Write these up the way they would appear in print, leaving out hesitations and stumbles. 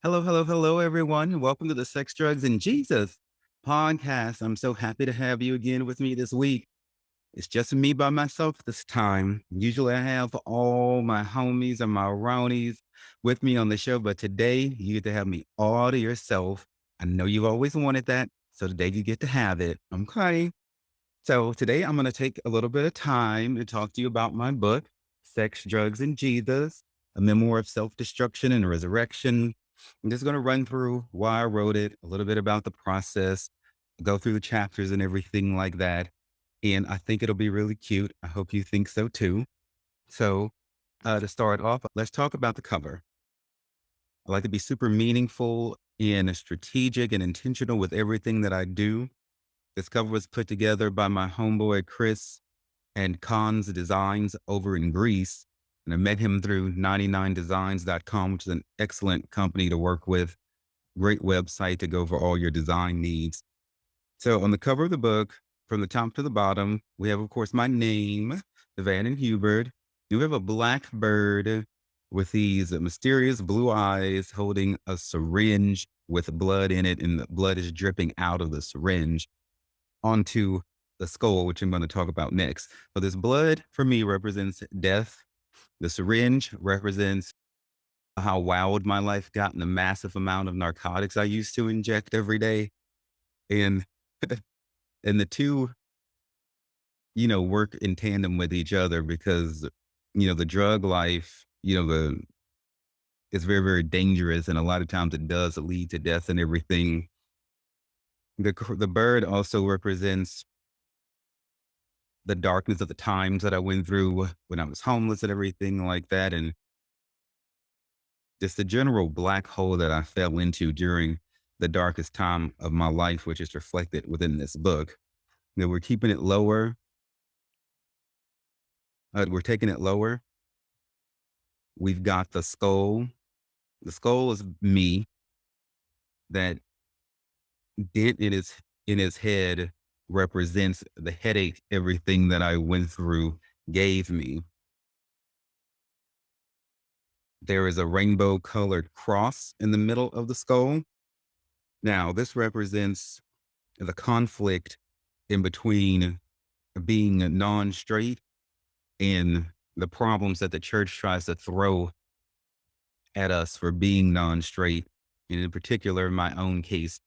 Hello, hello, hello, everyone. Welcome to the Sex, Drugs, and Jesus podcast. I'm so happy to have you again with me this week. It's just me by myself this time. Usually I have all my homies and my rownies with me on the show, but today you get to have me all to yourself. I know you've always wanted that. So today you get to have it. Okay. So today I'm going to take a little bit of time to talk to you about my book, Sex, Drugs, and Jesus, a memoir of self-destruction and resurrection. I'm just going to run through why I wrote it, a little bit about the process, go through the chapters and everything like that. And I think it'll be really cute. I hope you think so too. So to start off, let's talk about the cover. I like to be super meaningful and strategic and intentional with everything that I do. This cover was put together by my homeboy Chris and Khan's Designs over in Greece. And I met him through 99designs.com, which is an excellent company to work with. Great website to go for all your design needs. So on the cover of the book, from the top to the bottom, we have, of course, my name, Van and Hubert. We have a black bird with these mysterious blue eyes holding a syringe with blood in it, and the blood is dripping out of the syringe onto the skull, which I'm going to talk about next. So this blood for me represents death. The syringe represents how wild my life got and the massive amount of narcotics I used to inject every day. And and the two, work in tandem with each other because, the drug life, is very, very dangerous. And a lot of times it does lead to death and everything. The bird also represents the darkness of the times that I went through when I was homeless and everything like that. And just the general black hole that I fell into during the darkest time of my life, which is reflected within this book. We're keeping it lower. We're taking it lower. We've got the skull. The skull is me. That dent in his head represents the headache everything that I went through gave me. There is a rainbow colored cross in the middle of the skull. Now, this represents the conflict in between being non-straight and the problems that the church tries to throw at us for being non-straight. And in particular, in my own case,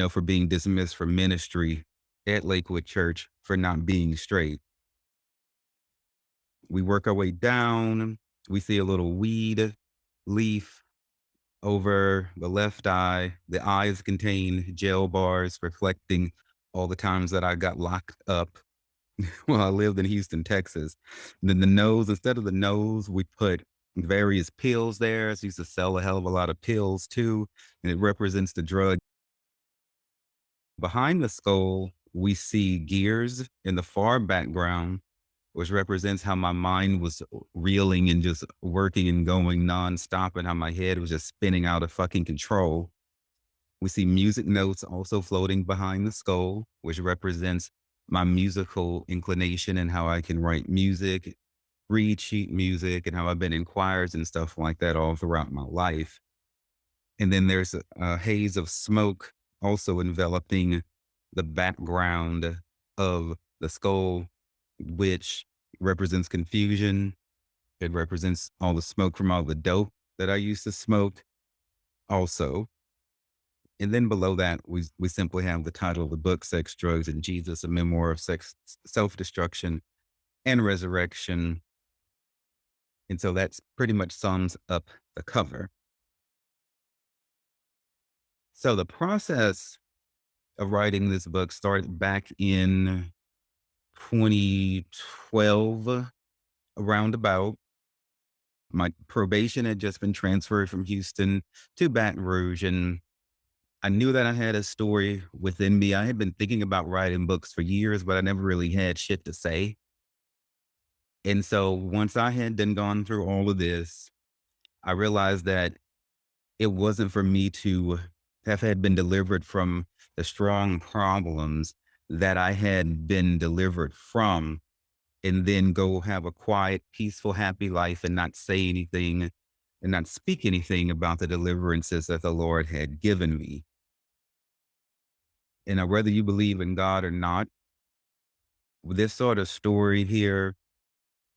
for being dismissed from ministry at Lakewood Church for not being straight. We work our way down. We see a little weed leaf over the left eye. The eyes contain gel bars reflecting all the times that I got locked up while I lived in Houston, Texas. And then the nose, instead of the nose, we put various pills there. So I used to sell a hell of a lot of pills too. And it represents the drug. Behind the skull, we see gears in the far background, which represents how my mind was reeling and just working and going nonstop, and how my head was just spinning out of fucking control. We see music notes also floating behind the skull, which represents my musical inclination and how I can write music, read sheet music, and how I've been in choirs and stuff like that all throughout my life. And then there's a haze of smoke also enveloping the background of the skull, which represents confusion. It represents all the smoke from all the dope that I used to smoke also. And then below that, we simply have the title of the book, Sex, Drugs, and Jesus, a memoir of sex, self-destruction, and resurrection. And so that's pretty much sums up the cover. So the process of writing this book started back in 2012, around about. My probation had just been transferred from Houston to Baton Rouge, and I knew that I had a story within me. I had been thinking about writing books for years, but I never really had shit to say. And so once I had then gone through all of this, I realized that it wasn't for me to have had been delivered from the strong problems that I had been delivered from, and then go have a quiet, peaceful, happy life and not say anything and not speak anything about the deliverances that the Lord had given me. And whether you believe in God or not, with this sort of story here,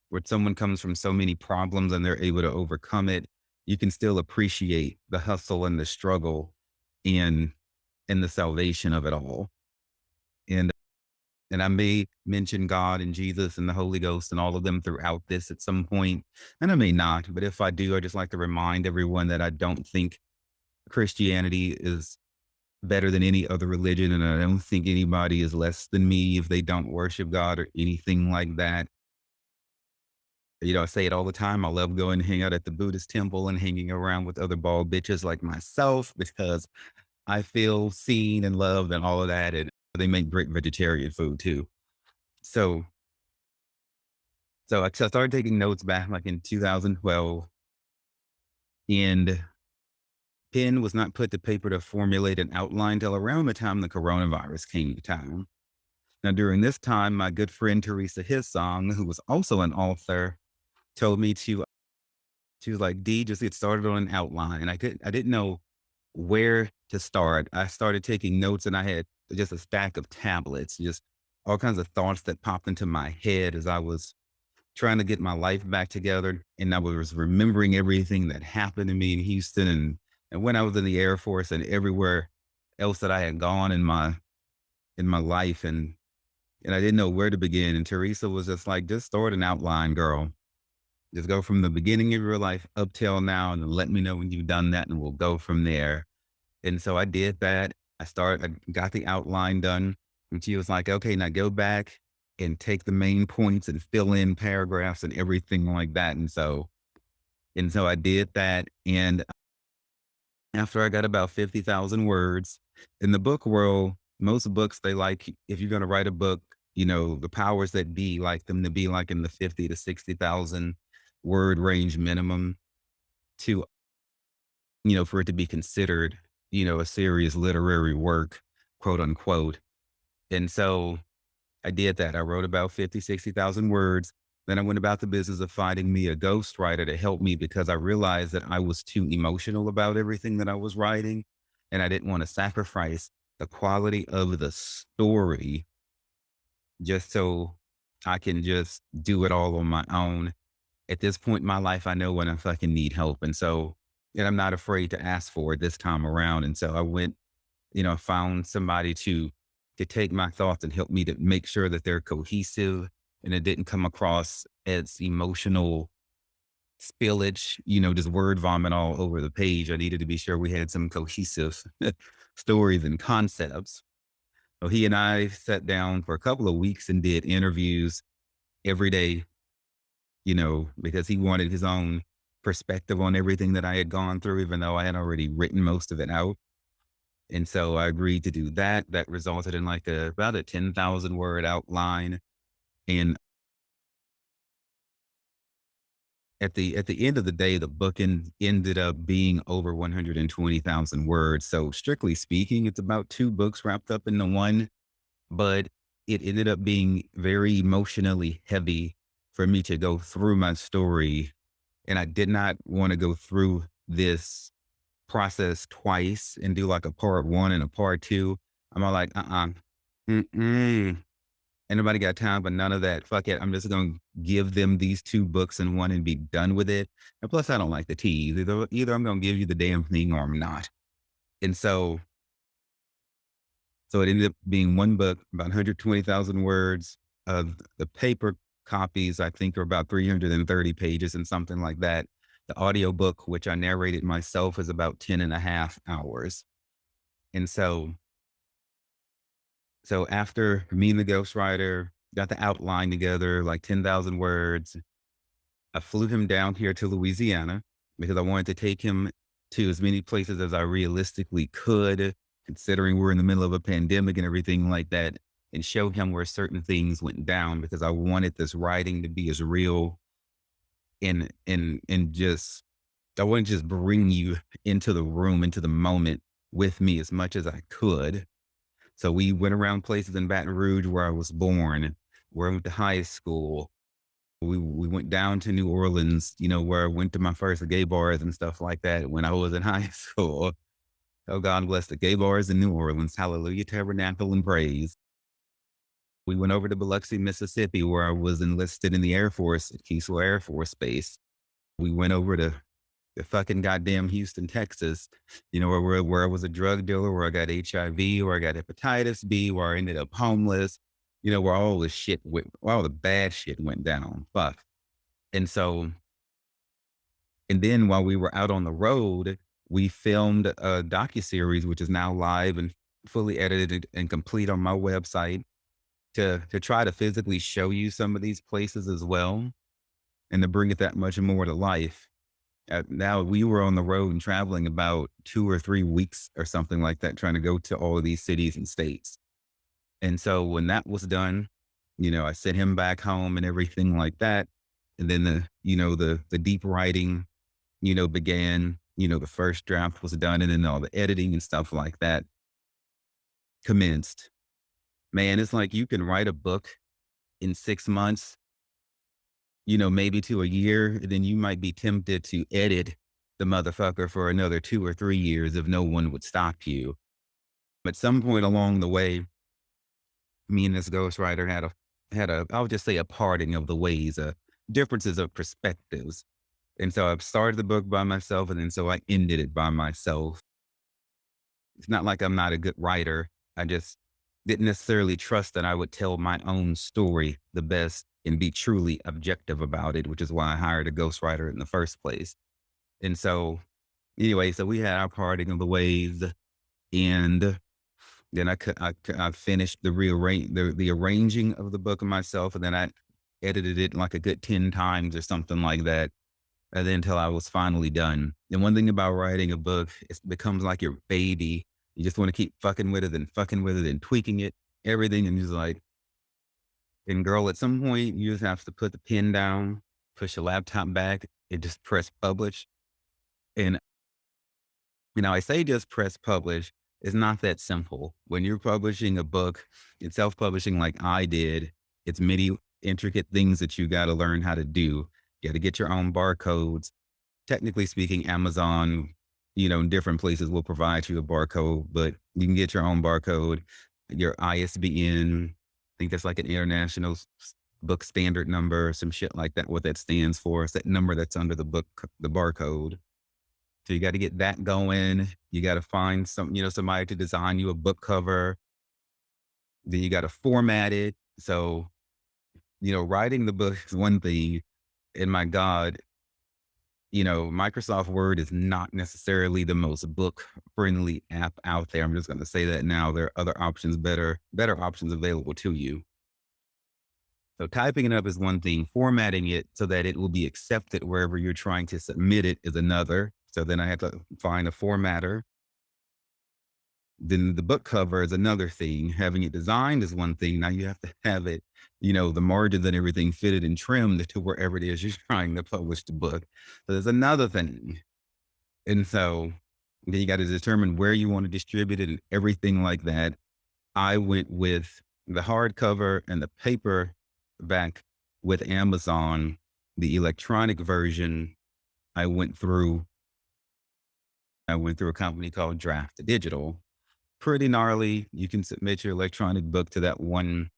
where someone comes from so many problems and they're able to overcome it, you can still appreciate the hustle and the struggle and the salvation of it all. And I may mention God and Jesus and the Holy Ghost and all of them throughout this at some point, and I may not. But if I do, I just like to remind everyone that I don't think Christianity is better than any other religion, and I don't think anybody is less than me if they don't worship God or anything like that. I say it all the time. I love going to hang out at the Buddhist temple and hanging around with other bald bitches like myself because I feel seen and loved and all of that. And they make great vegetarian food too. So, so I started taking notes back like in 2012, and pen was not put to paper to formulate an outline till around the time the coronavirus came to town. Now, during this time, my good friend Teresa Hillsong, who was also an author, told me to she was like, "D, just get started on an outline." And I didn't know where to start. I started taking notes, and I had just a stack of tablets, just all kinds of thoughts that popped into my head as I was trying to get my life back together. And I was remembering everything that happened to me in Houston and when I was in the Air Force and everywhere else that I had gone in my life. And I didn't know where to begin. And Teresa was just like, just start an outline, girl. Just go from the beginning of your life up till now and then let me know when you've done that and we'll go from there. And so I did that. I got the outline done. And she was like, okay, now go back and take the main points and fill in paragraphs and everything like that. And so I did that. And after I got about 50,000 words in the book world, most books, they like, if you're going to write a book, the powers that be like them to be like in the 50 to 60,000 word range minimum to, for it to be considered, a serious literary work, quote unquote. And so I did that. I wrote about 50, 60,000 words. Then I went about the business of finding me a ghostwriter to help me because I realized that I was too emotional about everything that I was writing. And I didn't want to sacrifice the quality of the story just so I can just do it all on my own. At this point in my life, I know when I fucking need help. And I'm not afraid to ask for it this time around. And so I went, found somebody to take my thoughts and help me to make sure that they're cohesive and it didn't come across as emotional spillage, just word vomit all over the page. I needed to be sure we had some cohesive stories and concepts. So he and I sat down for a couple of weeks and did interviews every day, because he wanted his own perspective on everything that I had gone through, even though I had already written most of it out. And so I agreed to do that. That resulted in like about a 10,000 word outline. And at the end of the day, the book ended up being over 120,000 words. So strictly speaking, it's about two books wrapped up into one, but it ended up being very emotionally heavy for me to go through my story. And I did not want to go through this process twice and do like a part one and a part two. I'm all like, mm-mm. Ain't nobody got time, but none of that. Fuck it. I'm just going to give them these two books in one and be done with it. And plus, I don't like the tease. Either I'm going to give you the damn thing or I'm not. And so it ended up being one book, about 120,000 words. The paper copies, I think, are about 330 pages and something like that. The audio book, which I narrated myself, is about 10 and a half hours. And so after me and the ghostwriter got the outline together, like 10,000 words, I flew him down here to Louisiana because I wanted to take him to as many places as I realistically could, considering we're in the middle of a pandemic and everything like that, and show him where certain things went down because I wanted this writing to be as real and just I want to just bring you into the room, into the moment with me as much as I could. So we went around places in Baton Rouge where I was born, where I went to high school, We went down to New Orleans, where I went to my first gay bars and stuff like that when I was in high school. Oh, God bless the gay bars in New Orleans. Hallelujah, tabernacle and praise. We went over to Biloxi, Mississippi, where I was enlisted in the Air Force at Keesler Air Force Base. We went over to the fucking goddamn Houston, Texas, where I was a drug dealer, where I got HIV, where I got hepatitis B, where I ended up homeless, where all the bad shit went down. Fuck. And so, and then while we were out on the road, we filmed a docuseries, which is now live and fully edited and complete on my website to try to physically show you some of these places as well and to bring it that much more to life. Now we were on the road and traveling about 2 or 3 weeks or something like that, trying to go to all of these cities and states. And so when that was done, I sent him back home and everything like that. And then the deep writing, began, the first draft was done and then all the editing and stuff like that commenced. Man, it's like you can write a book in 6 months, maybe to a year, and then you might be tempted to edit the motherfucker for another 2 or 3 years if no one would stop you. At some point along the way, me and this ghostwriter had a I'll just say a parting of the ways, differences of perspectives. And so I started the book by myself, and then so I ended it by myself. It's not like I'm not a good writer. I just didn't necessarily trust that I would tell my own story the best and be truly objective about it, which is why I hired a ghostwriter in the first place. And so, anyway, so we had our parting of the ways, and then I finished the arranging of the book myself, and then I edited it like a good 10 times or something like that, and then until I was finally done. And one thing about writing a book, it becomes like your baby. You just want to keep fucking with it and fucking with it and tweaking it, everything. And just like, and girl, at some point, you just have to put the pen down, push your laptop back, and just press publish. And, I say just press publish. It's not that simple. When you're publishing a book and self publishing like I did, it's many intricate things that you got to learn how to do. You got to get your own barcodes. Technically speaking, Amazon, in different places will provide you a barcode, but you can get your own barcode, your ISBN. I think that's like an international book standard number, some shit like that. What that stands for is that number that's under the book, the barcode. So you got to get that going. You got to find somebody to design you a book cover. Then you got to format it. So, writing the book is one thing. And my God, Microsoft Word is not necessarily the most book friendly app out there. I'm just going to say that now. There are other options, better options available to you. So typing it up is one thing, formatting it so that it will be accepted wherever you're trying to submit it is another. So then I have to find a formatter. Then the book cover is another thing. Having it designed is one thing. Now you have to have it, the margins and everything fitted and trimmed to wherever it is you're trying to publish the book. So there's another thing. And so then you got to determine where you want to distribute it and everything like that. I went with the hardcover and the paperback with Amazon. The electronic version, I went through a company called Draft Digital. Pretty gnarly. You can submit your electronic book to that one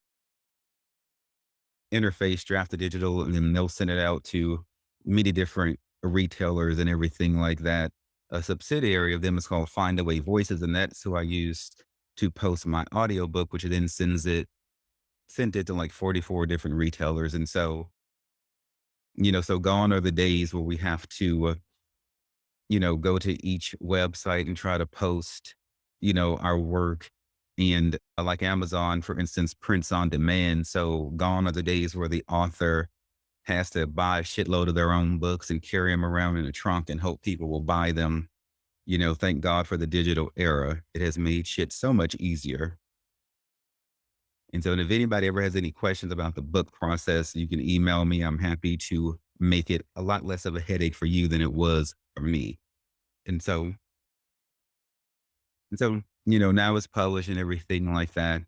interface, Draft Digital, and then they'll send it out to many different retailers and everything like that. A subsidiary of them is called Findaway Voices, and that's who I used to post my audiobook, which then sent it to like 44 different retailers. And so, so gone are the days where we have to, go to each website and try to post, our work. And like Amazon, for instance, prints on demand. So gone are the days where the author has to buy a shitload of their own books and carry them around in a trunk and hope people will buy them. Thank God for the digital era. It has made shit so much easier. And so if anybody ever has any questions about the book process, you can email me. I'm happy to make it a lot less of a headache for you than it was for me. And so, now it's published and everything like that.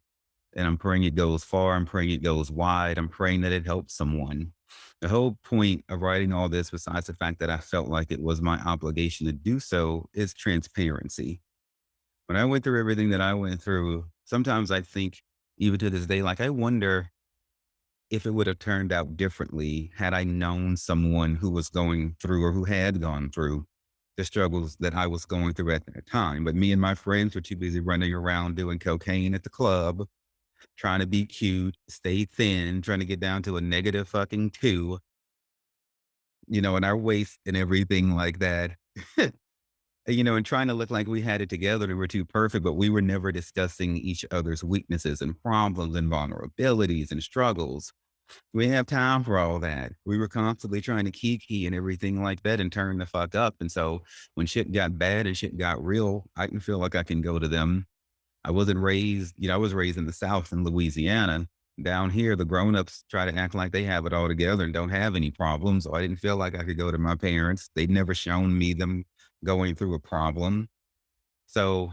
And I'm praying it goes far. I'm praying it goes wide. I'm praying that it helps someone. The whole point of writing all this, besides the fact that I felt like it was my obligation to do so, is transparency. When I went through everything that I went through, sometimes I think, even to this day, like, I wonder if it would have turned out differently had I known someone who was going through or who had gone through the struggles that I was going through at that time. But me and my friends were too busy running around doing cocaine at the club, trying to be cute, stay thin, trying to get down to a negative fucking two, and our waist and everything like that. And trying to look like we had it together and we're too perfect, but we were never discussing each other's weaknesses and problems and vulnerabilities and struggles. We didn't have time for all that. We were constantly trying to kiki and everything like that and turn the fuck up. And so when shit got bad and shit got real, I can feel like I can go to them. I wasn't raised, I was raised in the South in Louisiana. Down here, the grown-ups try to act like they have it all together and don't have any problems. So I didn't feel like I could go to my parents. They'd never shown me them going through a problem. So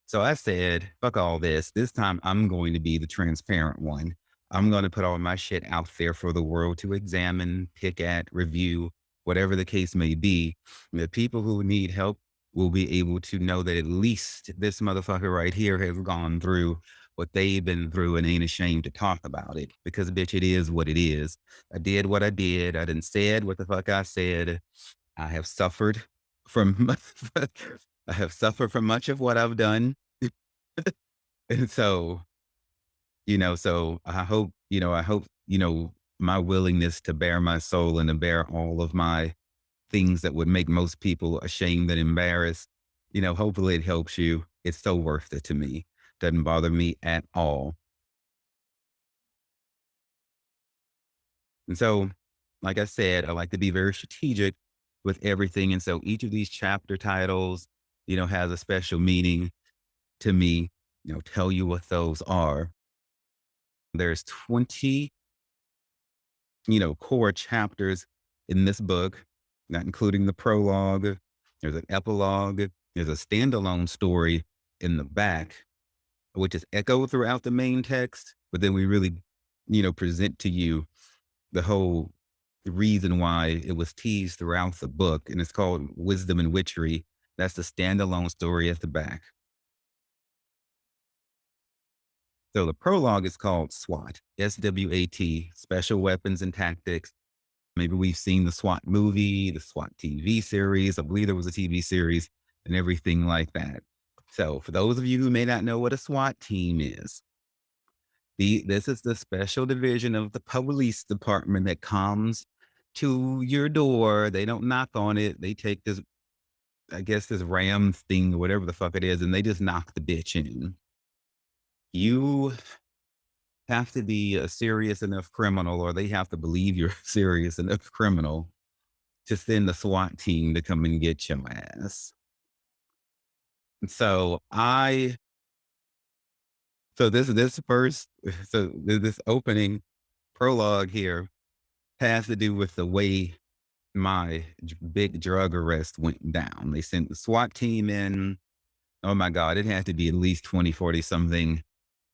so I said, fuck all this. This time I'm going to be the transparent one. I'm going to put all my shit out there for the world to examine, pick at, review, whatever the case may be. And the people who need help will be able to know that at least this motherfucker right here has gone through what they've been through and ain't ashamed to talk about it, because bitch, it is what it is. I did what I did. I didn't said what the fuck I said. I have suffered from I have suffered from much of what I've done. And so, so I hope, my willingness to bare my soul and to bear all of my things that would make most people ashamed and embarrassed, hopefully it helps you. It's so worth it to me. Doesn't bother me at all. And so, like I said, I like to be very strategic with everything. And so each of these chapter titles, has a special meaning to me, tell you what those are. There's 20, core chapters in this book, not including the prologue. There's an epilogue. There's a standalone story in the back, which is echoed throughout the main text. But then we really, present to you the whole reason why it was teased throughout the book. And it's called Wisdom and Witchery. That's the standalone story at the back. So the prologue is called SWAT, SWAT, Special Weapons and Tactics. Maybe we've seen the SWAT movie, the SWAT TV series. I believe there was a TV series and everything like that. So for those of you who may not know what a SWAT team is, this is the special division of the police department that comes to your door. They don't knock on it. They take this, I guess, this ram thing or whatever the fuck it is, and they just knock the bitch in. You have to be a serious enough criminal, or they have to believe you're a serious enough criminal to send the SWAT team to come and get your ass. And so this first, this opening prologue here has to do with the way my big drug arrest went down. They sent the SWAT team in. Oh my God, it had to be at least 20, 40 something,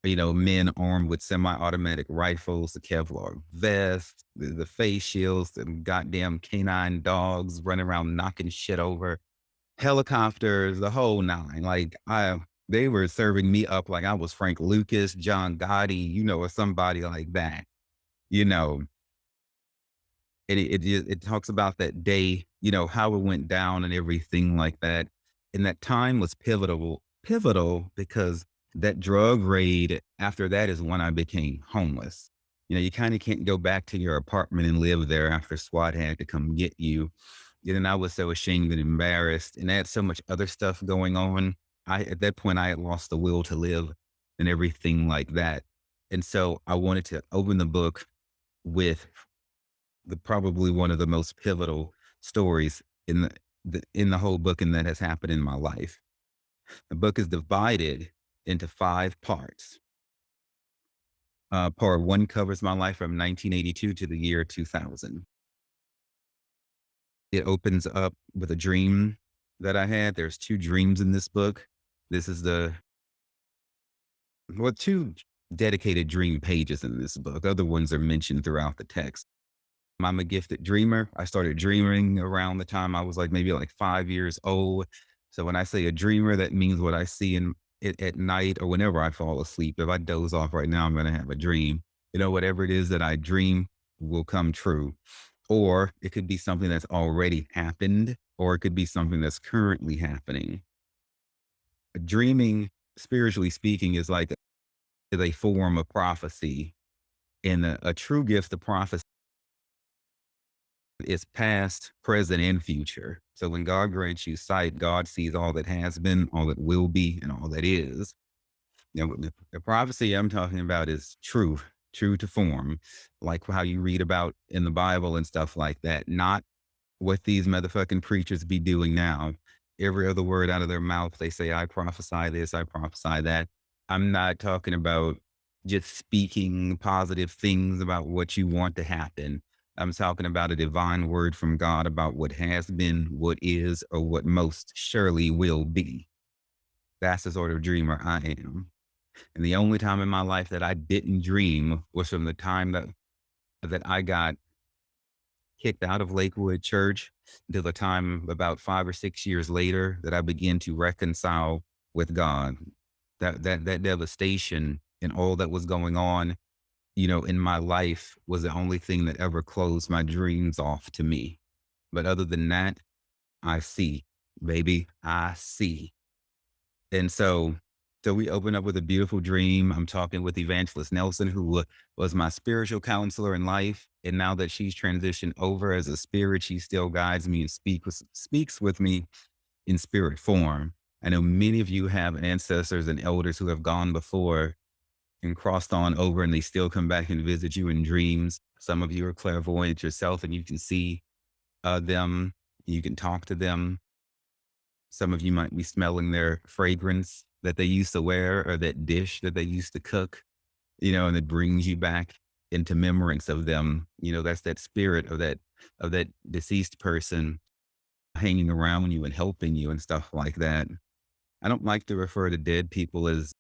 men armed with semi-automatic rifles, the Kevlar vests, the face shields, the goddamn canine dogs running around knocking shit over, helicopters, the whole nine. Like they were serving me up like I was Frank Lucas, John Gotti, or somebody like that, you know. And it talks about that day, how it went down and everything like that. And that time was pivotal because that drug raid after that is when I became homeless. You kind of can't go back to your apartment and live there after SWAT had to come get you. And I was so ashamed and embarrassed, and I had so much other stuff going on. At that point I had lost the will to live and everything like that. And so I wanted to open the book with the probably one of the most pivotal stories in the whole book, and that has happened in my life. The book is divided into 5 parts. Part 1 covers my life from 1982 to the year 2000. It opens up with a dream that I had. There's 2 dreams in this book. This is well, two dedicated dream pages in this book. Other ones are mentioned throughout the text. I'm a gifted dreamer. I started dreaming around the time I was like maybe like 5 years old. So when I say a dreamer, that means what I see in it at night or whenever I fall asleep. If I doze off right now, I'm going to have a dream. Whatever it is that I dream will come true. Or it could be something that's already happened, or it could be something that's currently happening. Dreaming, spiritually speaking, is a form of prophecy. And a true gift of prophecy is past, present, and future. So when God grants you sight, God sees all that has been, all that will be, and all that is. The prophecy I'm talking about is true, true to form, like how you read about in the Bible and stuff like that, not what these motherfucking preachers be doing now. Every other word out of their mouth, they say, I prophesy this, I prophesy that. I'm not talking about just speaking positive things about what you want to happen. I'm talking about a divine word from God about what has been, what is, or what most surely will be. That's the sort of dreamer I am. And the only time in my life that I didn't dream was from the time that I got kicked out of Lakewood Church until the time about 5 or 6 years later that I began to reconcile with God. That devastation and all that was going on, in my life was the only thing that ever closed my dreams off to me. But other than that, I see, baby, I see. And so we open up with a beautiful dream. I'm talking with Evangelist Nelson, who was my spiritual counselor in life. And now that she's transitioned over as a spirit, she still guides me and speaks with me in spirit form. I know many of you have ancestors and elders who have gone before and crossed on over, and they still come back and visit you in dreams. Some of you are clairvoyant yourself, and you can see them. You can talk to them. Some of you might be smelling their fragrance that they used to wear or that dish that they used to cook, and it brings you back into remembrance of them. That's that spirit of that deceased person hanging around you and helping you and stuff like that. I don't like to refer to dead people as,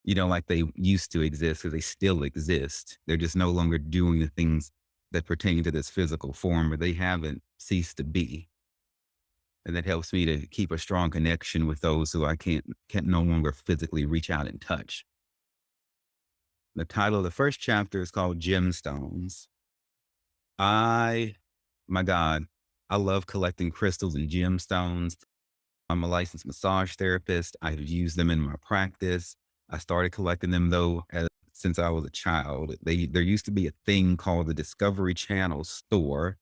like they used to exist, because they still exist. They're just no longer doing the things that pertain to this physical form, or they haven't ceased to be. And that helps me to keep a strong connection with those who I can't no longer physically reach out and touch. The title of the first chapter is called Gemstones. My God, I love collecting crystals and gemstones. I'm a licensed massage therapist. I've used them in my practice. I started collecting them though since I was a child. There used to be a thing called the Discovery Channel store,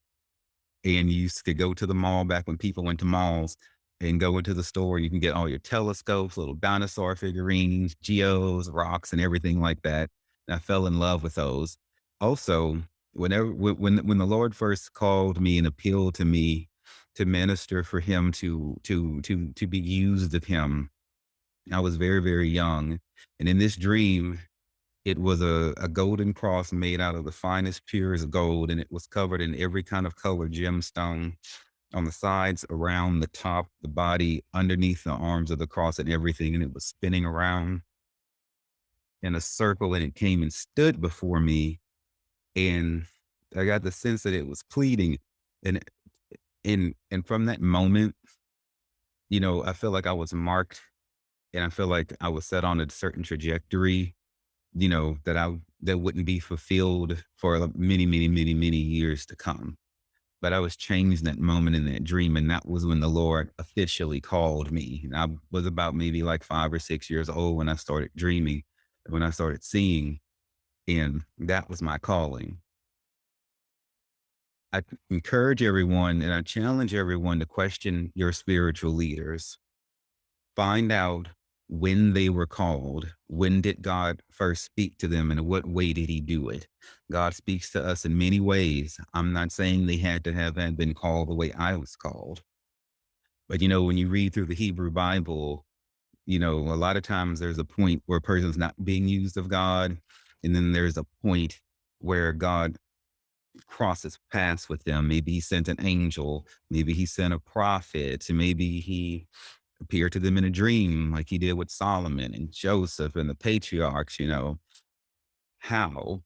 and you used to go to the mall back when people went to malls and go into the store. You can get all your telescopes, little dinosaur figurines, geos, rocks, and everything like that. And I fell in love with those. Also, when the Lord first called me and appealed to me to minister for Him, to be used of Him, I was very, very young. And in this dream, it was a golden cross made out of the finest, purest gold, and it was covered in every kind of color gemstone on the sides, around the top, the body, underneath the arms of the cross, and everything. And it was spinning around in a circle, and it came and stood before me. And I got the sense that it was pleading. And and from that moment, I feel like I was marked, and I feel like I was set on a certain trajectory, that wouldn't be fulfilled for many, many, many, many years to come. But I was changed in that moment in that dream. And that was when the Lord officially called me. And I was about maybe like 5 or 6 years old when I started dreaming, when I started seeing. And that was my calling. I encourage everyone and I challenge everyone to question your spiritual leaders. Find out when they were called. When did God first speak to them, and in what way did He do it? God speaks to us in many ways. I'm not saying they had to have been called the way I was called. But when you read through the Hebrew Bible, a lot of times there's a point where a person's not being used of God. And then there's a point where God crosses paths with them. Maybe He sent an angel, maybe He sent a prophet, maybe He appear to them in a dream, like he did with Solomon and Joseph and the patriarchs, how,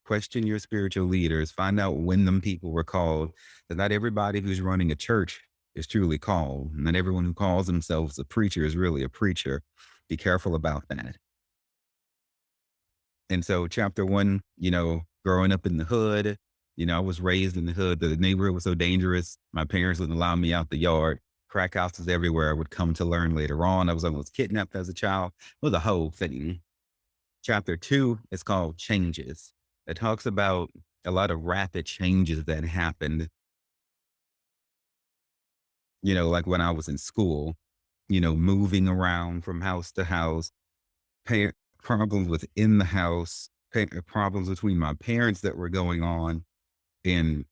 question your spiritual leaders, find out when them people were called. That not everybody who's running a church is truly called. Not everyone who calls themselves a preacher is really a preacher. Be careful about that. And so chapter one, growing up in the hood, I was raised in the hood. The neighborhood was so dangerous. My parents wouldn't allow me out the yard. Crack houses everywhere. I would come to learn later on. I was almost kidnapped as a child. It was a whole thing. Chapter two is called Changes. It talks about a lot of rapid changes that happened, like when I was in school, moving around from house to house, problems within the house, problems between my parents that were going on, and,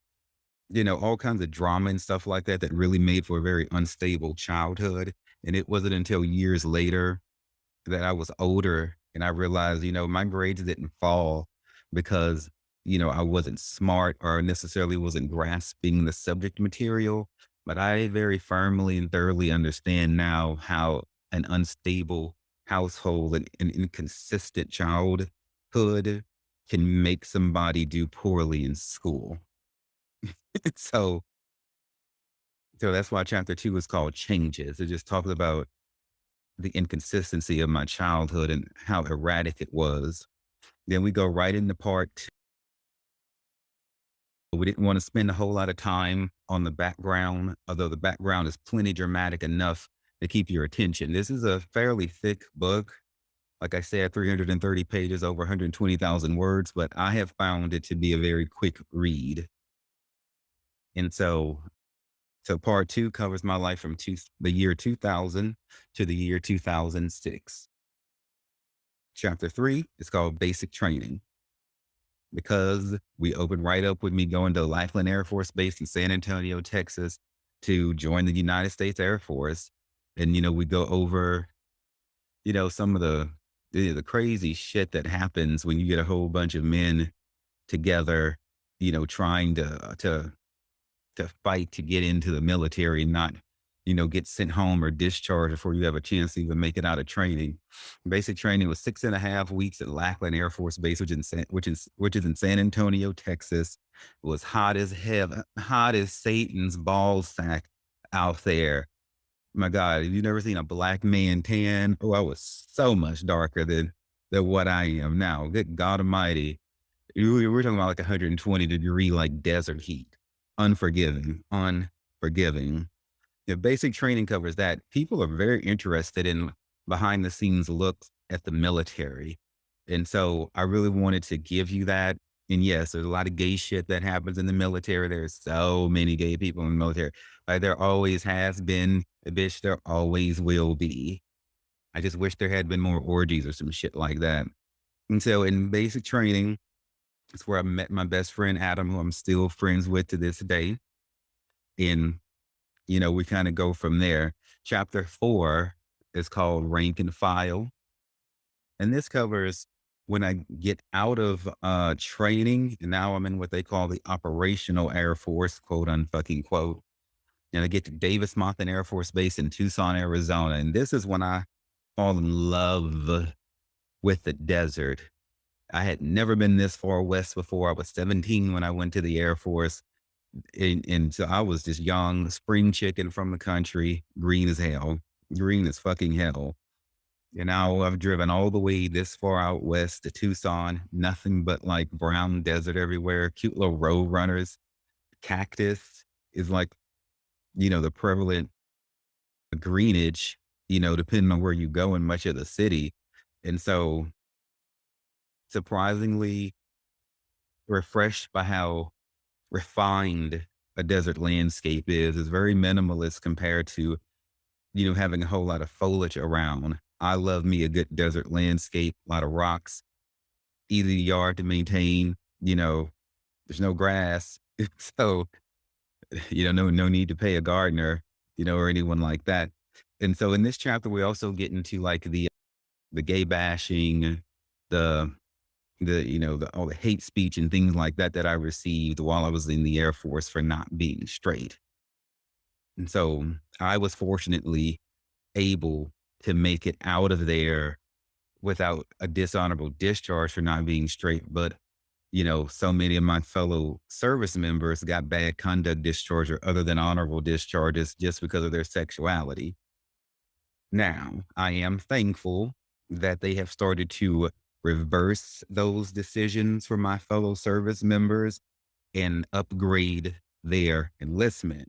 all kinds of drama and stuff like that that really made for a very unstable childhood. And it wasn't until years later that I was older and I realized, my grades didn't fall because, I wasn't smart or necessarily wasn't grasping the subject material. But I very firmly and thoroughly understand now how an unstable household and an inconsistent childhood can make somebody do poorly in school. so, so that's why chapter two is called Changes. It just talks about the inconsistency of my childhood and how erratic it was. Then we go right into part two. We didn't want to spend a whole lot of time on the background, although the background is plenty dramatic enough to keep your attention. This is a fairly thick book. Like I said, 330 pages, over 120,000 words, but I have found it to be a very quick read. And so part two covers my life from the year 2000 to the year 2006. Chapter three is called Basic Training, because we opened right up with me going to Lackland Air Force Base in San Antonio, Texas to join the United States Air Force. And, we go over, some of the crazy shit that happens when you get a whole bunch of men together, trying to fight to get into the military, not, get sent home or discharged before you have a chance to even make it out of training. Basic training was 6.5 weeks at Lackland Air Force Base, which is in San Antonio, Texas. It was hot as hell, hot as Satan's ball sack out there. My God, have you never seen a black man tan? Oh, I was so much darker than what I am now. Good God Almighty. We're talking about like 120-degree, like desert heat. Unforgiving. The basic training covers that. People are very interested in behind the scenes looks at the military. And so I really wanted to give you that. And yes, there's a lot of gay shit that happens in the military. There's so many gay people in the military. Like there always has been, bitch, there always will be. I just wish there had been more orgies or some shit like that. And so in basic training, it's where I met my best friend, Adam, who I'm still friends with to this day. And, we kind of go from there. Chapter four is called Rank and File. And this covers when I get out of training, and now I'm in what they call the operational Air Force, quote unfucking quote. And I get to Davis Monthan Air Force Base in Tucson, Arizona. And this is when I fall in love with the desert. I had never been this far west before. I was 17 when I went to the Air Force. And so I was just young, spring chicken from the country, green as hell, green as fucking hell. And now I've driven all the way this far out west to Tucson, nothing but like brown desert everywhere, cute little road runners. Cactus is like, the prevalent greenage, depending on where you go in much of the city. And so surprisingly refreshed by how refined a desert landscape is. It's very minimalist compared to, having a whole lot of foliage around. I love me a good desert landscape, a lot of rocks, easy yard to maintain, there's no grass. So, no need to pay a gardener, or anyone like that. And so in this chapter, we also get into like the gay bashing, the all the hate speech and things like that that I received while I was in the Air Force for not being straight. And so I was fortunately able to make it out of there without a dishonorable discharge for not being straight. But, so many of my fellow service members got bad conduct discharge or other than honorable discharges just because of their sexuality. Now, I am thankful that they have started to reverse those decisions for my fellow service members and upgrade their enlistment.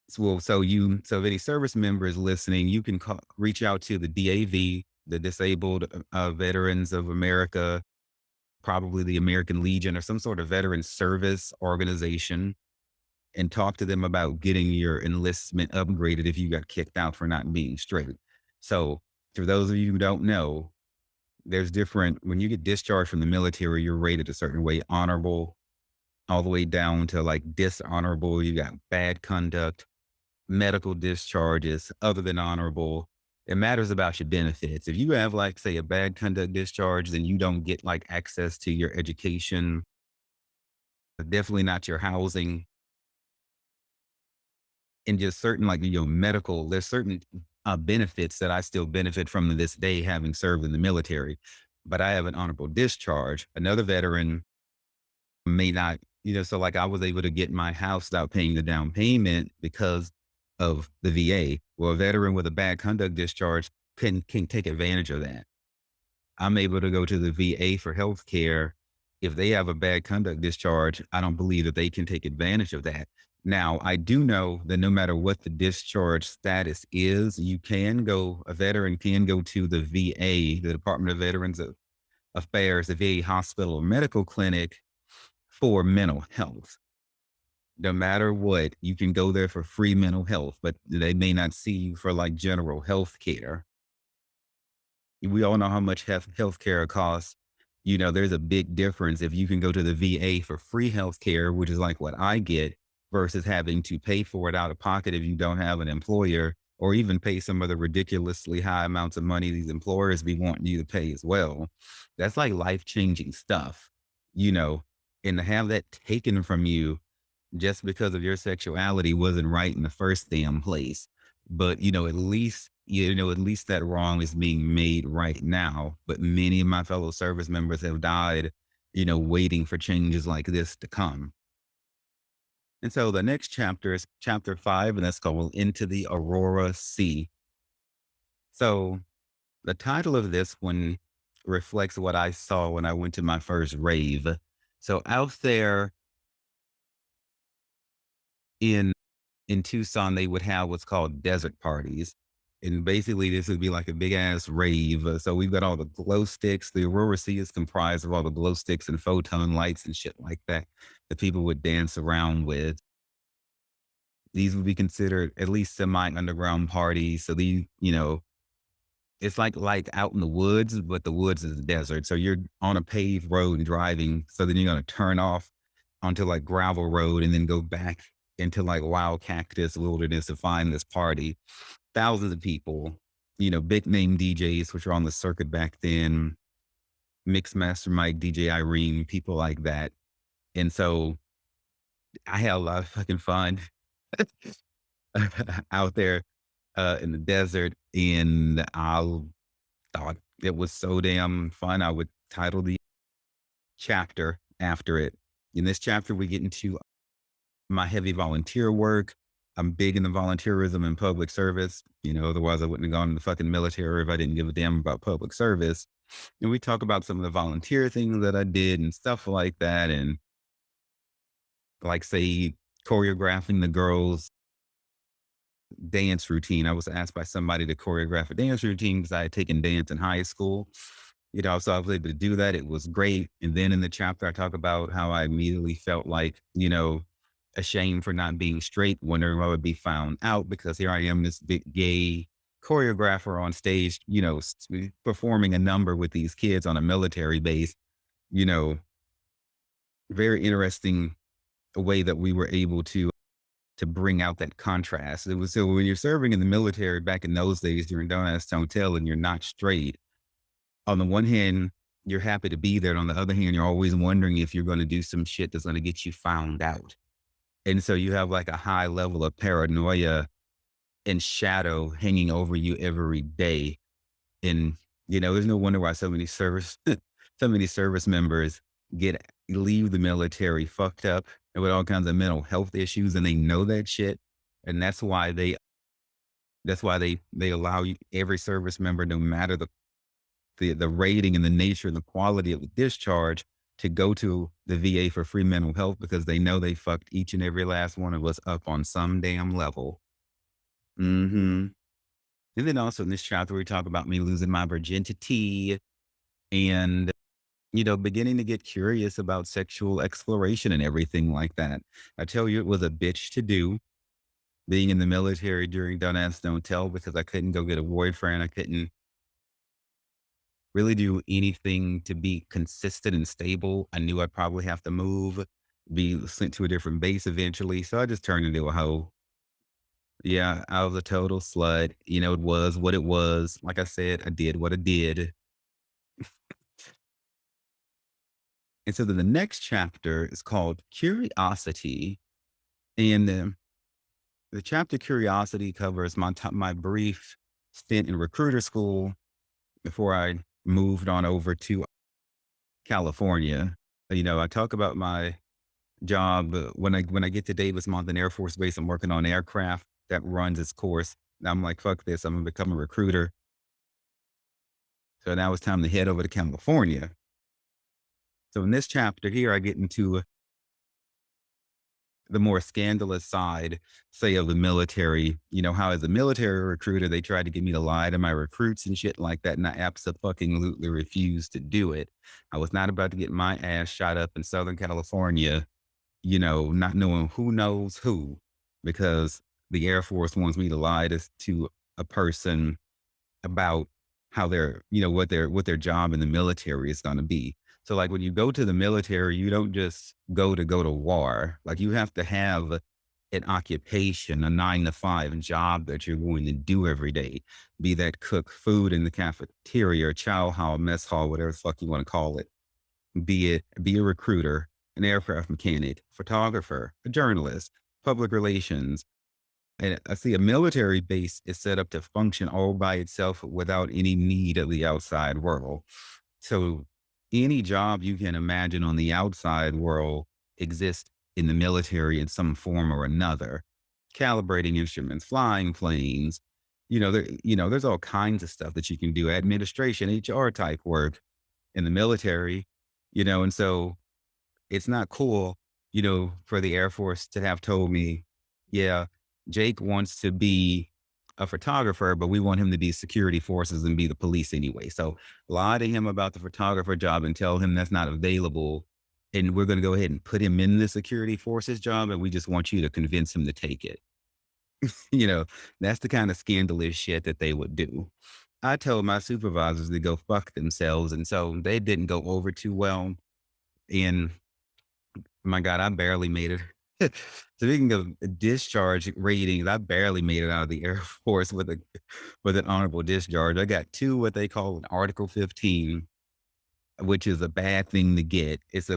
So if any service member is listening, you can reach out to the DAV, the Disabled Veterans of America, probably the American Legion or some sort of veteran service organization, and talk to them about getting your enlistment upgraded if you got kicked out for not being straight. So, for those of you who don't know, there's different, when you get discharged from the military, you're rated a certain way, honorable, all the way down to like dishonorable. You got bad conduct, medical discharges, other than honorable. It matters about your benefits. If you have, like, say, a bad conduct discharge, then you don't get like access to your education, definitely not your housing, and just certain, like, medical, there's certain benefits that I still benefit from to this day, having served in the military. But I have an honorable discharge. Another veteran may not, so like I was able to get my house without paying the down payment because of the VA. Well, a veteran with a bad conduct discharge can take advantage of that. I'm able to go to the VA for health care. If they have a bad conduct discharge, I don't believe that they can take advantage of that. Now, I do know that no matter what the discharge status is, a veteran can go to the VA, the Department of Veterans Affairs, the VA hospital or medical clinic for mental health. No matter what, you can go there for free mental health, but they may not see you for like general health care. We all know how much healthcare costs. There's a big difference if you can go to the VA for free healthcare, which is like what I get, versus having to pay for it out of pocket if you don't have an employer, or even pay some of the ridiculously high amounts of money these employers be wanting you to pay as well. That's like life changing stuff, you know, and to have that taken from you just because of your sexuality wasn't right in the first damn place. But, at least that wrong is being made right now. But many of my fellow service members have died, waiting for changes like this to come. And so the next chapter is chapter 5, and that's called Into the Aurora Sea. So the title of this one reflects what I saw when I went to my first rave. So out there in Tucson, they would have what's called desert parties. And basically, this would be like a big ass rave. So we've got all the glow sticks. The Aurora Sea is comprised of all the glow sticks and photon lights and shit like that that people would dance around with. These would be considered at least semi underground parties. So it's like out in the woods, but the woods is a desert. So you're on a paved road and driving. So then you're gonna turn off onto like gravel road and then go back into like wild cactus wilderness to find this party. Thousands of people, big name DJs, which were on the circuit back then, Mix Master Mike, DJ Irene, people like that. And so I had a lot of fucking fun out there in the desert. And I thought it was so damn fun. I would title the chapter after it. In this chapter, we get into my heavy volunteer work. I'm big into volunteerism and public service. Otherwise I wouldn't have gone in the fucking military if I didn't give a damn about public service. And we talk about some of the volunteer things that I did and stuff like that. And like, say, choreographing the girls' dance routine. I was asked by somebody to choreograph a dance routine because I had taken dance in high school. So I was able to do that. It was great. And then in the chapter, I talk about how I immediately felt like, ashamed for not being straight, wondering I would be found out because here I am, this big gay choreographer on stage, performing a number with these kids on a military base, you know, very interesting way that we were able to bring out that contrast. It was so when you're serving in the military back in those days, you're in Don't Ask, Don't Tell, and you're not straight. On the one hand, you're happy to be there. And on the other hand, you're always wondering if you're going to do some shit that's going to get you found out. And so you have like a high level of paranoia and shadow hanging over you every day. And, there's no wonder why so many service so many service members leave the military fucked up and with all kinds of mental health issues, and they know that shit. And that's why they allow you, every service member, no matter the rating and the nature and the quality of the discharge, to go to the VA for free mental health, because they know they fucked each and every last one of us up on some damn level. Hmm. And then also in this chapter, we talk about me losing my virginity and, beginning to get curious about sexual exploration and everything like that. I tell you, it was a bitch to do being in the military during Don't Ask, Don't Tell, because I couldn't go get a boyfriend. I couldn't really do anything to be consistent and stable. I knew I'd probably have to move, be sent to a different base eventually. So I just turned into a hoe. Yeah, I was a total slut. It was what it was. Like I said, I did what I did. And so then the next chapter is called Curiosity. And the chapter Curiosity covers my brief stint in recruiter school before I moved on over to California. I talk about my job when I get to Davis Monthan Air Force Base. I'm working on aircraft that runs its course. And I'm like, fuck this. I'm gonna become a recruiter. So now it's time to head over to California. So in this chapter here, I get into the more scandalous side, say, of the military. How as a military recruiter, they tried to get me to lie to my recruits and shit like that. And I absolutely refused to do it. I was not about to get my ass shot up in Southern California, not knowing who knows who, because the Air Force wants me to lie to a person about how what their job in the military is going to be. So like when you go to the military, you don't just go to war. Like you have to have an occupation, a 9 to 5 job that you're going to do every day. Be that cook food in the cafeteria, or chow hall, mess hall, whatever the fuck you want to call it. Be a recruiter, an aircraft mechanic, photographer, a journalist, public relations. And I see a military base is set up to function all by itself without any need of the outside world. So any job you can imagine on the outside world exists in the military in some form or another. Calibrating instruments, flying planes, there's all kinds of stuff that you can do. Administration, HR type work in the military, and so it's not cool, for the Air Force to have told me, yeah, Jake wants to be a photographer, but we want him to be security forces and be the police anyway. So lie to him about the photographer job and tell him that's not available. And we're going to go ahead and put him in the security forces job. And we just want you to convince him to take it. You know, that's the kind of scandalous shit that they would do. I told my supervisors to go fuck themselves. And so they didn't go over too well. And my God, I barely made it. Speaking of discharge ratings, I barely made it out of the Air Force with an honorable discharge. I got two what they call an Article 15, which is a bad thing to get. It's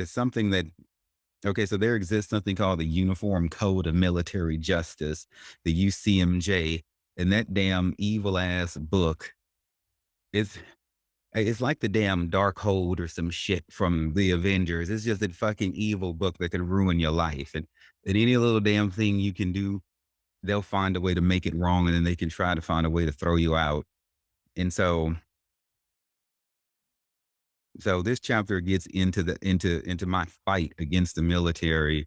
something that okay, so there exists something called the Uniform Code of Military Justice, the UCMJ, and that damn evil ass book is it's like the damn dark hold or some shit from the Avengers. It's just a fucking evil book that can ruin your life. And any little damn thing you can do, they'll find a way to make it wrong, and then they can try to find a way to throw you out. And so this chapter gets into my fight against the military.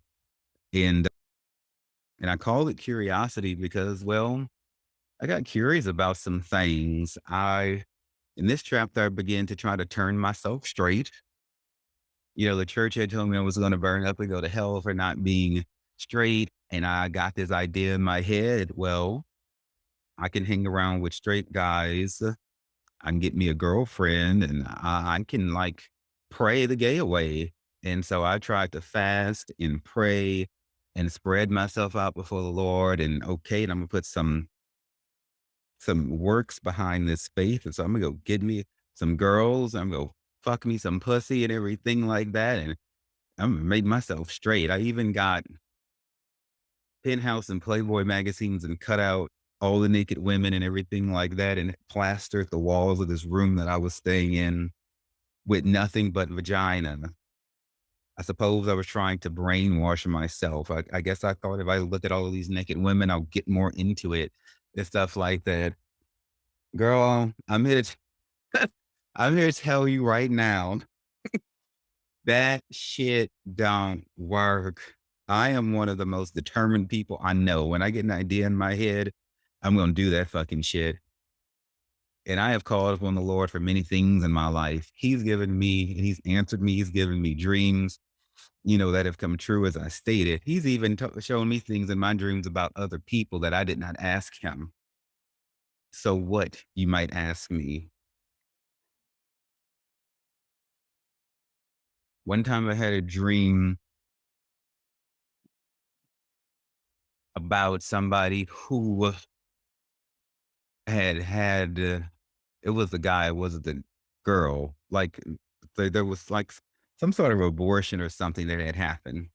And I call it curiosity because, well, I got curious about some things. In this chapter, I began to try to turn myself straight. The church had told me I was going to burn up and go to hell for not being straight. And I got this idea in my head. Well, I can hang around with straight guys. I can get me a girlfriend, and I can like pray the gay away. And so I tried to fast and pray and spread myself out before the Lord. And okay, and I'm gonna put some works behind this faith. And so I'm gonna go get me some girls. I'm gonna fuck me some pussy and everything like that. And I'm gonna make myself straight. I even got Penthouse and Playboy magazines and cut out. all the naked women and everything like that, and plastered the walls of this room that I was staying in with nothing but vagina. I suppose I was trying to brainwash myself. I guess I thought if I look at all of these naked women, I'll get more into it and stuff like that. Girl, I'm here to tell you right now that shit don't work. I am one of the most determined people I know. When I get an idea in my head, I'm gonna do that fucking shit. And I have called upon the Lord for many things in my life. He's given me and he's answered me. He's given me dreams, that have come true as I stated. He's even shown me things in my dreams about other people that I did not ask him. So what, you might ask me? One time I had a dream about somebody who had it was the guy, it wasn't the girl. Like there was like some sort of abortion or something that had happened.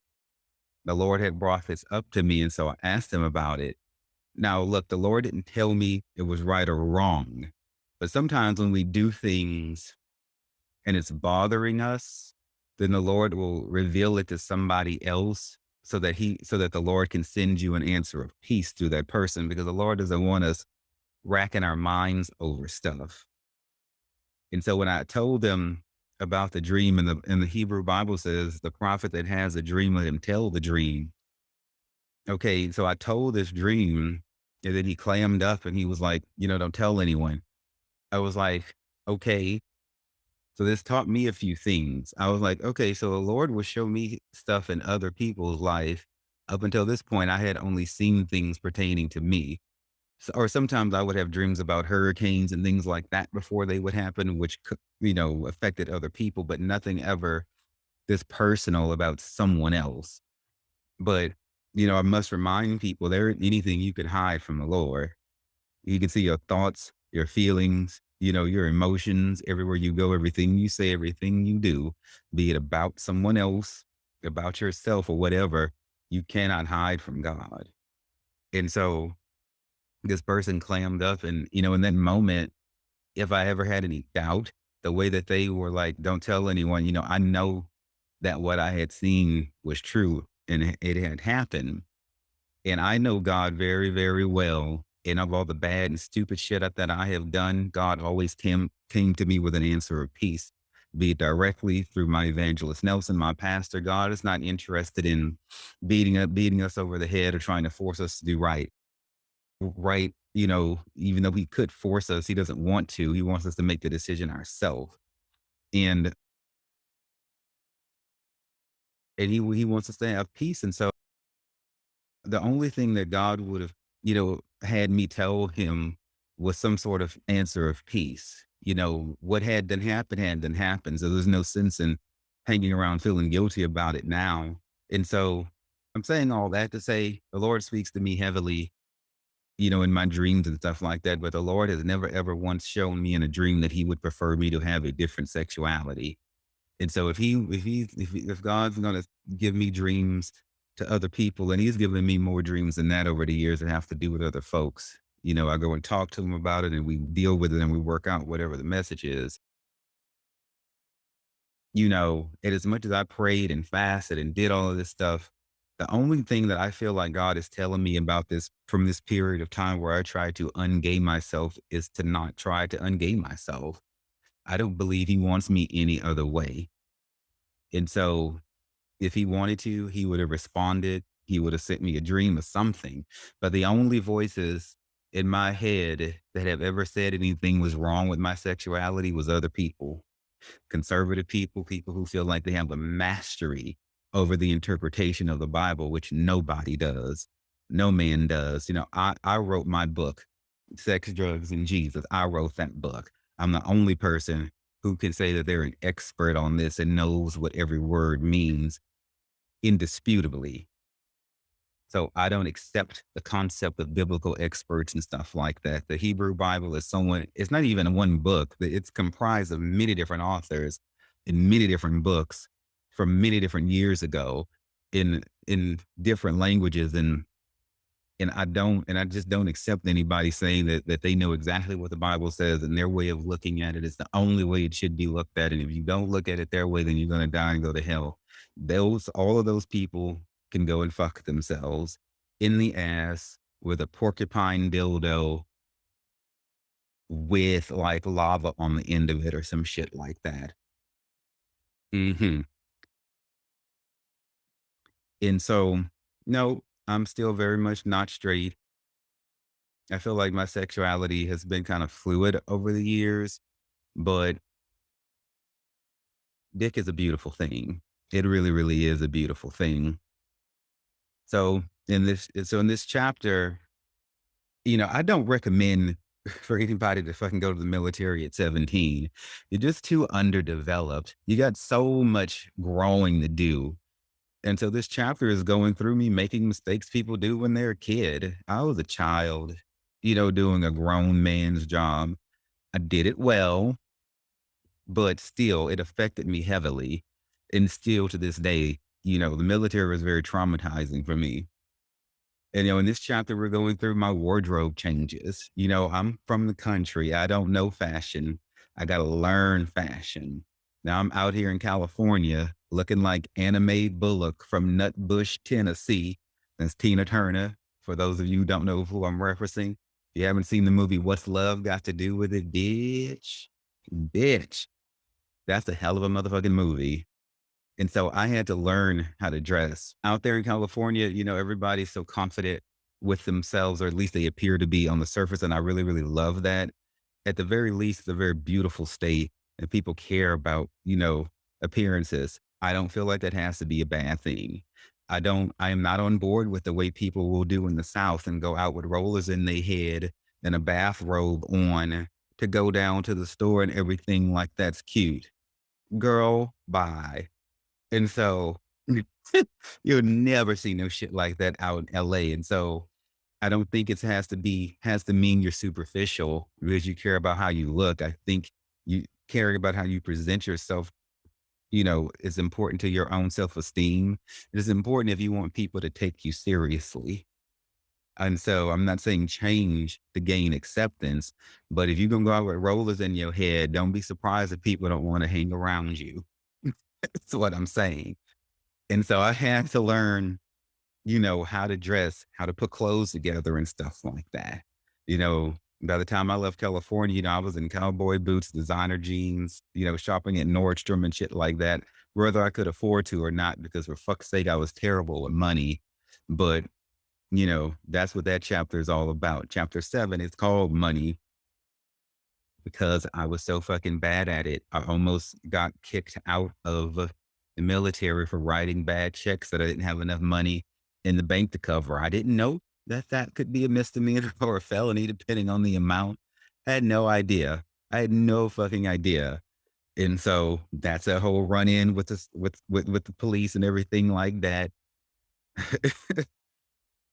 The Lord had brought this up to me, and so I asked him about it. Now, look, the Lord didn't tell me it was right or wrong, but sometimes when we do things and it's bothering us, then the Lord will reveal it to somebody else so that the Lord can send you an answer of peace through that person, because the Lord doesn't want us racking our minds over stuff. And so when I told them about the dream, and the Hebrew Bible says the prophet that has a dream, let him tell the dream. Okay, so I told this dream, and then he clammed up and he was like, don't tell anyone. I was like, okay. So this taught me a few things. I was like, okay, so the Lord will show me stuff in other people's life. Up until this point, I had only seen things pertaining to me. Or sometimes I would have dreams about hurricanes and things like that before they would happen, which could, affected other people, but nothing ever this personal about someone else. But, I must remind people there isn't anything you could hide from the Lord. You can see your thoughts, your feelings, your emotions everywhere you go, everything you say, everything you do, be it about someone else, about yourself, or whatever, you cannot hide from God. And so this person clammed up, and, in that moment, if I ever had any doubt, the way that they were like, don't tell anyone, I know that what I had seen was true and it had happened. And I know God very, very well. And of all the bad and stupid shit that I have done, God always came to me with an answer of peace, be it directly through my evangelist Nelson, my pastor. God is not interested in beating us over the head or trying to force us to do right. Even though he could force us, he doesn't want to. He wants us to make the decision ourselves. And he wants us to have peace. And so the only thing that God would have, had me tell him was some sort of answer of peace. What had done happened. So there's no sense in hanging around feeling guilty about it now. And so I'm saying all that to say the Lord speaks to me heavily, in my dreams and stuff like that. But the Lord has never ever once shown me in a dream that he would prefer me to have a different sexuality. And so if God's gonna give me dreams to other people, and he's given me more dreams than that over the years that have to do with other folks, I go and talk to them about it and we deal with it and we work out whatever the message is. And as much as I prayed and fasted and did all of this stuff, the only thing that I feel like God is telling me about this from this period of time where I try to ungay myself is to not try to ungay myself. I don't believe he wants me any other way. And so if he wanted to, he would have responded. He would have sent me a dream or something. But the only voices in my head that have ever said anything was wrong with my sexuality was other people, conservative people, people who feel like they have the mastery over the interpretation of the Bible, which nobody does. No man does. I wrote my book, Sex, Drugs, and Jesus. I wrote that book. I'm the only person who can say that they're an expert on this and knows what every word means indisputably. So I don't accept the concept of biblical experts and stuff like that. The Hebrew Bible is it's not even one book. It's comprised of many different authors in many different books from many different years ago in different languages. And I just don't accept anybody saying that they know exactly what the Bible says and their way of looking at it is the only way it should be looked at. And if you don't look at it their way, then you're going to die and go to hell. All of those people can go and fuck themselves in the ass with a porcupine dildo with like lava on the end of it or some shit like that. Hmm. And so, no, I'm still very much not straight. I feel like my sexuality has been kind of fluid over the years, but dick is a beautiful thing. It really, really is a beautiful thing. So in this chapter, I don't recommend for anybody to fucking go to the military at 17. You're just too underdeveloped. You got so much growing to do. And so this chapter is going through me making mistakes people do when they're a kid. I was a child, doing a grown man's job. I did it well, but still it affected me heavily. And still to this day, the military was very traumatizing for me. And, in this chapter, we're going through my wardrobe changes. I'm from the country. I don't know fashion. I got to learn fashion. Now I'm out here in California looking like Anime Bullock from Nutbush, Tennessee. That's Tina Turner. For those of you who don't know who I'm referencing, if you haven't seen the movie What's Love Got to Do with It, bitch, bitch, that's a hell of a motherfucking movie. And so I had to learn how to dress. Out there in California, everybody's so confident with themselves, or at least they appear to be on the surface. And I really, really love that. At the very least, it's a very beautiful state and people care about, appearances. I don't feel like that has to be a bad thing. I am not on board with the way people will do in the South and go out with rollers in their head and a bathrobe on to go down to the store and everything like that's cute. Girl, bye. And so you'll never see no shit like that out in LA. And so I don't think it has to mean you're superficial because you care about how you look. I think you caring about how you present yourself, is important to your own self-esteem. It is important if you want people to take you seriously. And so I'm not saying change to gain acceptance, but if you're gonna go out with rollers in your head, don't be surprised if people don't want to hang around you. That's what I'm saying. And so I had to learn, how to dress, how to put clothes together and stuff like that. You know, by the time I left California, I was in cowboy boots, designer jeans, shopping at Nordstrom and shit like that, whether I could afford to or not, because for fuck's sake, I was terrible with money. But, that's what that chapter is all about. Chapter 7 is called Money because I was so fucking bad at it. I almost got kicked out of the military for writing bad checks that I didn't have enough money in the bank to cover. I didn't know that that could be a misdemeanor or a felony, depending on the amount. I had no idea. I had no fucking idea. And so that's a whole run in with this with the police and everything like that.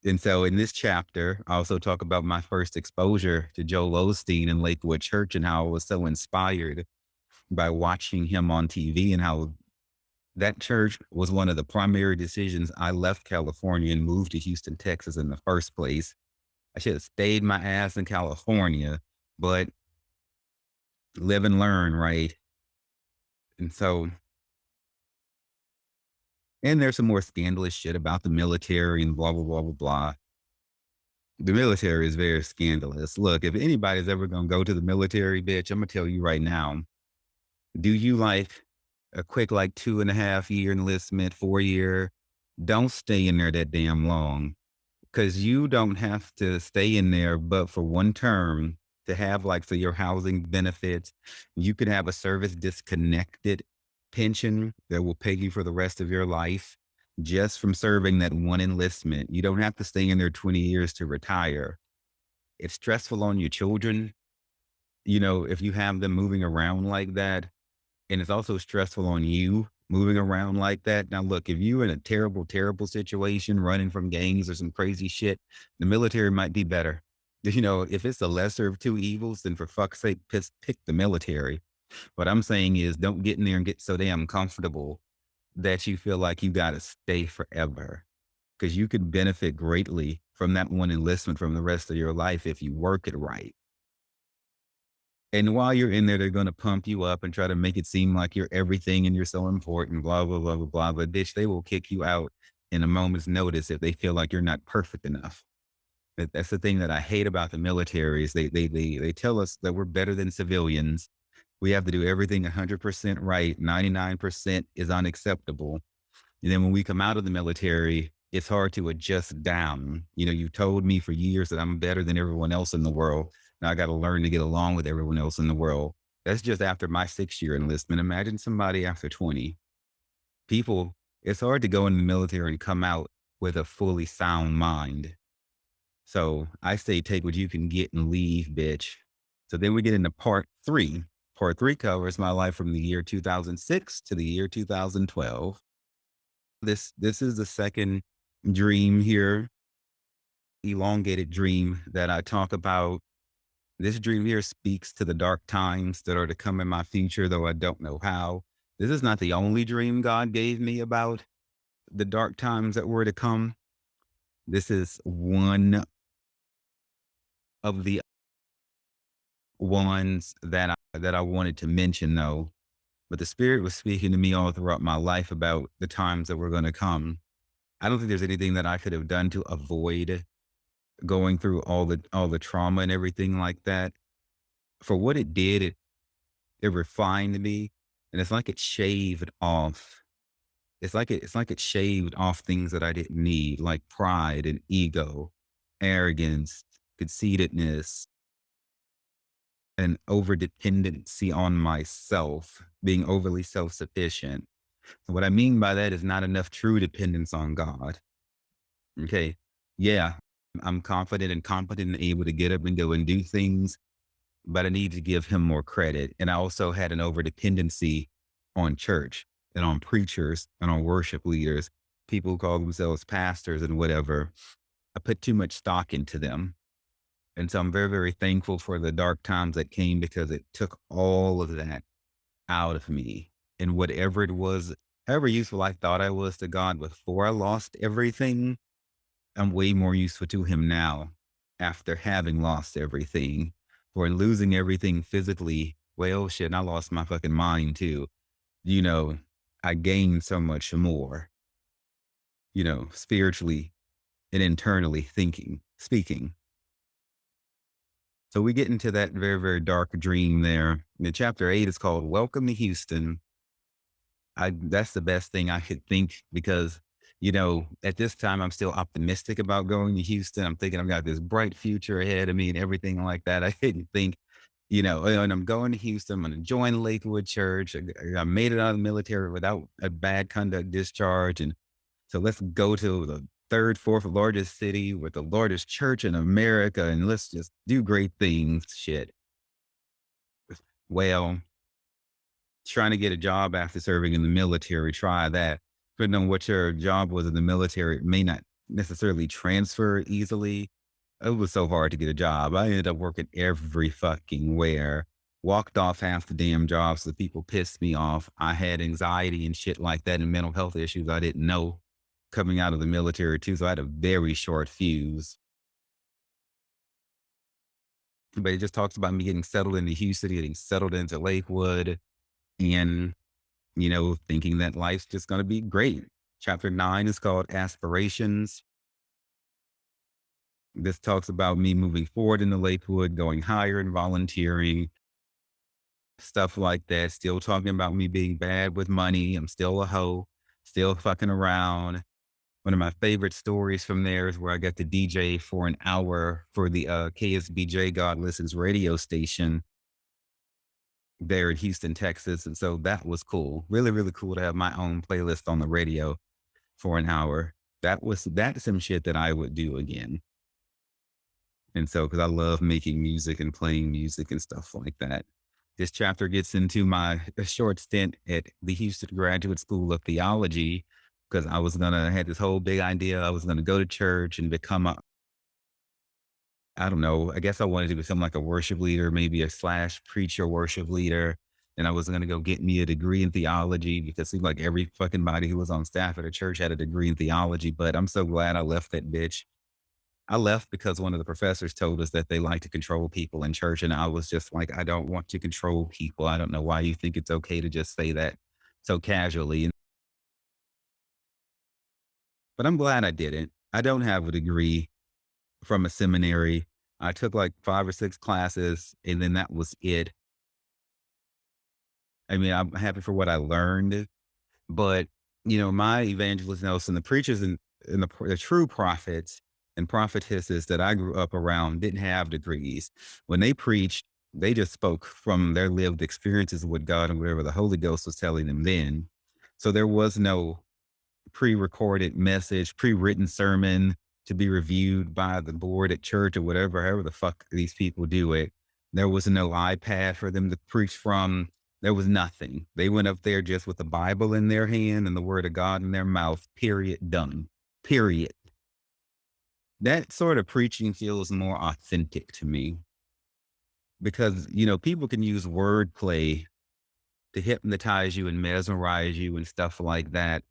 And so in this chapter, I also talk about my first exposure to Joel Osteen in Lakewood Church and how I was so inspired by watching him on TV and how that church was one of the primary decisions I left California and moved to Houston, Texas in the first place. I should have stayed my ass in California, but live and learn, right? And so, and there's some more scandalous shit about the military and blah, blah, blah, blah, blah. The military is very scandalous. Look, if anybody's ever going to go to the military, bitch, I'm going to tell you right now, do you like a quick, like 2.5 year enlistment, 4 year? Don't stay in there that damn long because you don't have to stay in there, but for one term to have like, so your housing benefits, you could have a service disconnected pension that will pay you for the rest of your life just from serving that one enlistment. You don't have to stay in there 20 years to retire. It's stressful on your children, if you have them moving around like that. And it's also stressful on you moving around like that. Now, look, if you're in a terrible, terrible situation, running from gangs or some crazy shit, the military might be better. If it's the lesser of two evils, then for fuck's sake, pick the military. What I'm saying is don't get in there and get so damn comfortable that you feel like you got to stay forever because you could benefit greatly from that one enlistment from the rest of your life if you work it right. And while you're in there, they're going to pump you up and try to make it seem like you're everything and you're so important, blah, blah, blah, blah, blah. But bitch, they will kick you out in a moment's notice if they feel like you're not perfect enough. That's the thing that I hate about the military is they tell us that we're better than civilians. We have to do everything 100% right. 99% is unacceptable. And then when we come out of the military, it's hard to adjust down. You know, you told me for years that I'm better than everyone else in the world. Now I got to learn to get along with everyone else in the world. That's just after my 6 year enlistment. Imagine somebody after 20. People, it's hard to go in the military and come out with a fully sound mind. So I say take what you can get and leave, bitch. So then we get into part three. Part three covers my life from the year 2006 to the year 2012. This is the second dream here, elongated dream that I talk about. This dream here speaks to the dark times that are to come in my future, though I don't know how. This is not the only dream God gave me about the dark times that were to come. This is one of the ones that I wanted to mention though. But the spirit was speaking to me all throughout my life about the times that were going to come. I don't think there's anything that I could have done to avoid going through all the trauma and everything like that. For what it did, it refined me, and it's like it shaved off. It's like it shaved off things that I didn't need, like pride and ego, arrogance, conceitedness, and over dependency on myself, being overly self sufficient. What I mean by that is not enough true dependence on God. Okay. Yeah. I'm confident and competent and able to get up and go and do things, but I need to give him more credit. And I also had an over dependency on church and on preachers and on worship leaders, people who call themselves pastors and whatever. I put too much stock into them. And so I'm very, very thankful for the dark times that came because it took all of that out of me. And whatever it was, however useful I thought I was to God before I lost everything, I'm way more useful to him now after having lost everything. For losing everything physically, well, shit, I lost my fucking mind too. You know, I gained so much more, spiritually and internally speaking. So we get into that very, very dark dream there. And chapter 8 is called Welcome to Houston. That's the best thing I could think because, at this time I'm still optimistic about going to Houston. I'm thinking I've got this bright future ahead of me and everything like that. I didn't think, and I'm going to Houston. I'm going to join Lakewood Church. I made it out of the military without a bad conduct discharge. And so let's go to the third, fourth largest city with the largest church in America. And let's just do great things. Shit. Well, trying to get a job after serving in the military, try that. Depending on what your job was in the military, it may not necessarily transfer easily. It was so hard to get a job. I ended up working every fucking where. Walked off half the damn jobs. The people pissed me off. I had anxiety and shit like that and mental health issues I didn't know coming out of the military too. So I had a very short fuse. But it just talks about me getting settled into Houston, getting settled into Lakewood, and thinking that life's just going to be great. Chapter 9 is called Aspirations. This talks about me moving forward in the Lakewood, going higher and volunteering, stuff like that. Still talking about me being bad with money. I'm still a hoe, still fucking around. One of my favorite stories from there is where I got to DJ for an hour for the KSBJ God Listens radio station there in Houston, Texas. And so that was cool. Really, really cool to have my own playlist on the radio for an hour. That's some shit that I would do again. And so, because I love making music and playing music and stuff like that. This chapter gets into my a short stint at the Houston Graduate School of Theology, because I had this whole big idea. I was gonna go to church and become I don't know, I guess I wanted to become like a worship leader, maybe a slash preacher worship leader. And I was going to go get me a degree in theology because it seemed like every fucking body who was on staff at a church had a degree in theology. But I'm so glad I left that bitch. I left because one of the professors told us that they like to control people in church. And I was just like, I don't want to control people. I don't know why you think it's okay to just say that so casually. But I'm glad I didn't. I don't have a degree from a seminary. I took like 5 or 6 classes and then that was it. I mean, I'm happy for what I learned, but my evangelist Nelson, the preachers and the true prophets and prophetesses that I grew up around didn't have degrees. When they preached, they just spoke from their lived experiences with God and whatever the Holy Ghost was telling them then. So there was no pre-recorded message, pre-written sermon to be reviewed by the board at church or whatever, however the fuck these people do it. There was no iPad for them to preach from. There was nothing. They went up there just with the Bible in their hand and the word of God in their mouth, period, done, period. That sort of preaching feels more authentic to me because, people can use wordplay to hypnotize you and mesmerize you and stuff like that.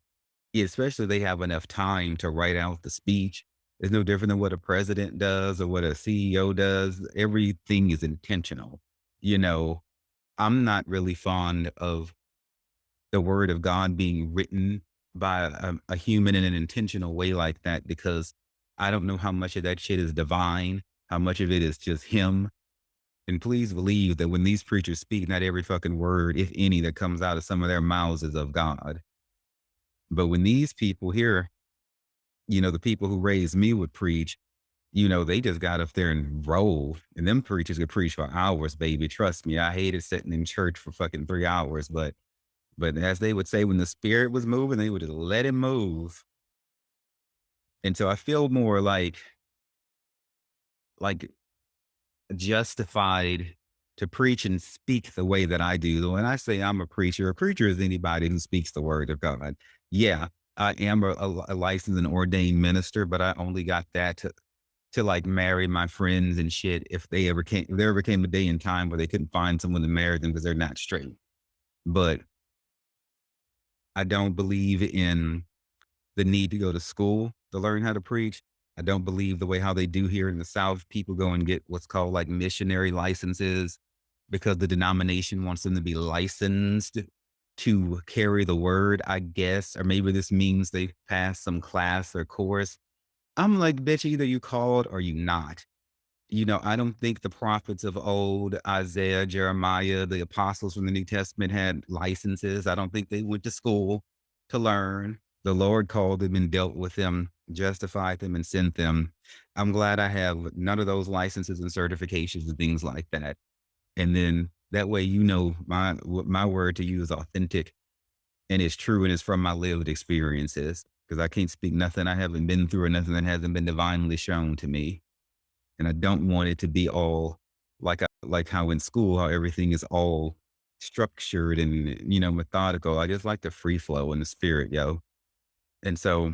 Yeah, especially they have enough time to write out the speech. It's no different than what a president does or what a CEO does. Everything is intentional. You know, I'm not really fond of the word of God being written by a human in an intentional way like that because I don't know how much of that shit is divine, how much of it is just him. And please believe that when these preachers speak, not every fucking word, if any, that comes out of some of their mouths is of God. But when these people here, the people who raised me would preach, they just got up there and rolled. And them preachers could preach for hours, baby. Trust me, I hated sitting in church for fucking 3 hours. But as they would say, when the spirit was moving, they would just let it move. And so I feel more like justified to preach and speak the way that I do. When I say I'm a preacher is anybody who speaks the word of God. Yeah, I am a licensed and ordained minister, but I only got that to like marry my friends and shit if there ever came a day and time where they couldn't find someone to marry them because they're not straight. But I don't believe in the need to go to school to learn how to preach. I don't believe the way how they do here in the South, people go and get what's called like missionary licenses because the denomination wants them to be licensed to carry the word, I guess. Or maybe this means they passed some class or course. I'm like, bitch, either you called or you not. I don't think the prophets of old, Isaiah, Jeremiah, the apostles from the New Testament had licenses. I don't think they went to school to learn. The Lord called them and dealt with them, justified them and sent them. I'm glad I have none of those licenses and certifications and things like that. And then that way, my word to you is authentic and it's true and it's from my lived experiences because I can't speak nothing I haven't been through or nothing that hasn't been divinely shown to me. And I don't want it to be all like how in school, how everything is all structured and, methodical. I just like the free flow in the spirit, yo. And so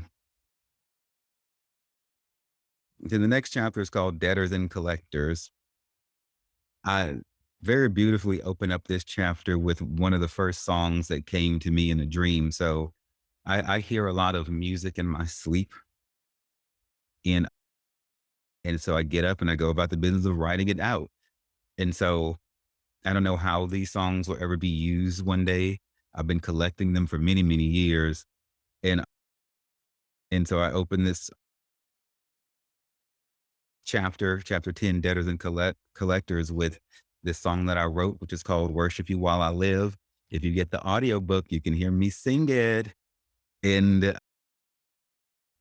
then the next chapter is called Debtors and Collectors. I very beautifully open up this chapter with one of the first songs that came to me in a dream. So I hear a lot of music in my sleep. And and so I get up and I go about the business of writing it out. And so I don't know how these songs will ever be used one day. I've been collecting them for many, many years. And and so I open this chapter 10, Debtors and Collectors, with this song that I wrote, which is called Worship You While I Live. If you get the audiobook, you can hear me sing it. And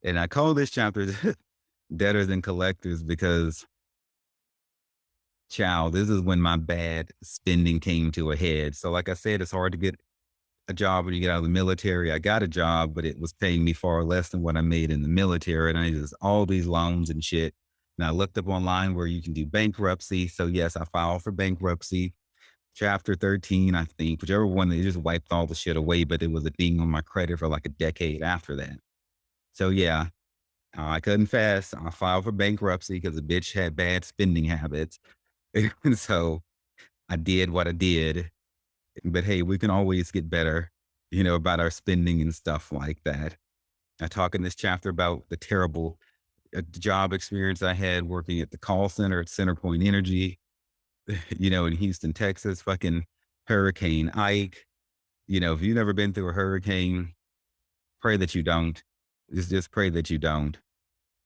and I call this chapter Debtors and Collectors because child, this is when my bad spending came to a head. So like I said, it's hard to get a job when you get out of the military. I got a job, but it was paying me far less than what I made in the military. And I just all these loans and shit. And I looked up online where you can do bankruptcy. So yes, I filed for bankruptcy. Chapter 13, I think, whichever one, they just wiped all the shit away, but it was a ding on my credit for like a decade after that. So yeah, I couldn't fast. I filed for bankruptcy because the bitch had bad spending habits. And so I did what I did. But hey, we can always get better, about our spending and stuff like that. I talk in this chapter about the terrible a job experience I had working at the call center at Centerpoint Energy, in Houston, Texas, fucking Hurricane Ike. If you've never been through a hurricane, pray that you don't. Just pray that you don't.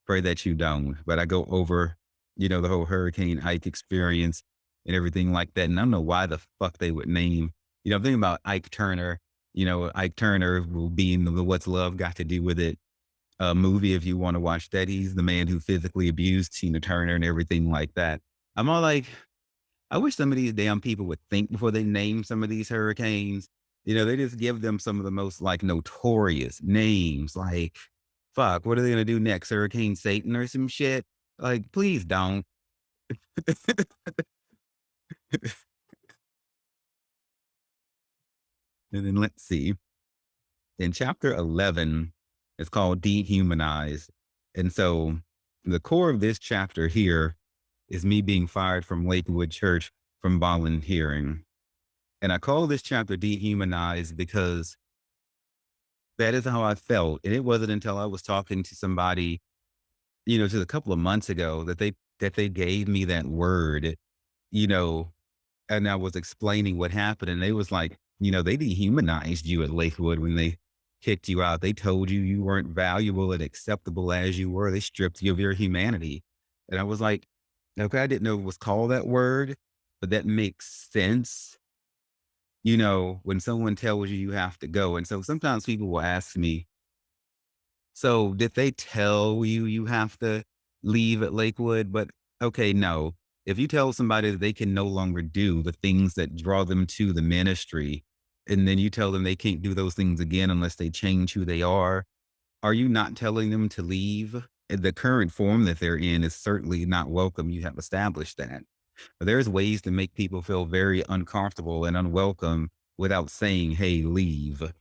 Pray that you don't. But I go over, the whole Hurricane Ike experience and everything like that. And I don't know why the fuck they would name, I'm thinking about Ike Turner, Ike Turner will be in the What's Love Got to Do with It movie if you want to watch that. He's the man who physically abused Tina Turner and everything like that. I'm all like, I wish some of these damn people would think before they name some of these hurricanes. They just give them some of the most like notorious names. Like, fuck, what are they gonna do next? Hurricane Satan or some shit? Like, please don't. And then let's see. In chapter 11, it's called Dehumanized. And so the core of this chapter here is me being fired from Lakewood Church from volunteering. And I call this chapter Dehumanized because that is how I felt. And it wasn't until I was talking to somebody, just a couple of months ago that they gave me that word, you know, and I was explaining what happened. And they was like, they dehumanized you at Lakewood when they kicked you out. They told you you weren't valuable and acceptable as you were. They stripped you of your humanity. And I was like, okay, I didn't know it was called that word, but that makes sense, when someone tells you you have to go. And so sometimes people will ask me, so did they tell you you have to leave at Lakewood? But okay, no. If you tell somebody that they can no longer do the things that draw them to the ministry, and then you tell them they can't do those things again unless they change who they are you not telling them to leave? The current form that they're in is certainly not welcome. You have established that. But there's ways to make people feel very uncomfortable and unwelcome without saying, hey, leave.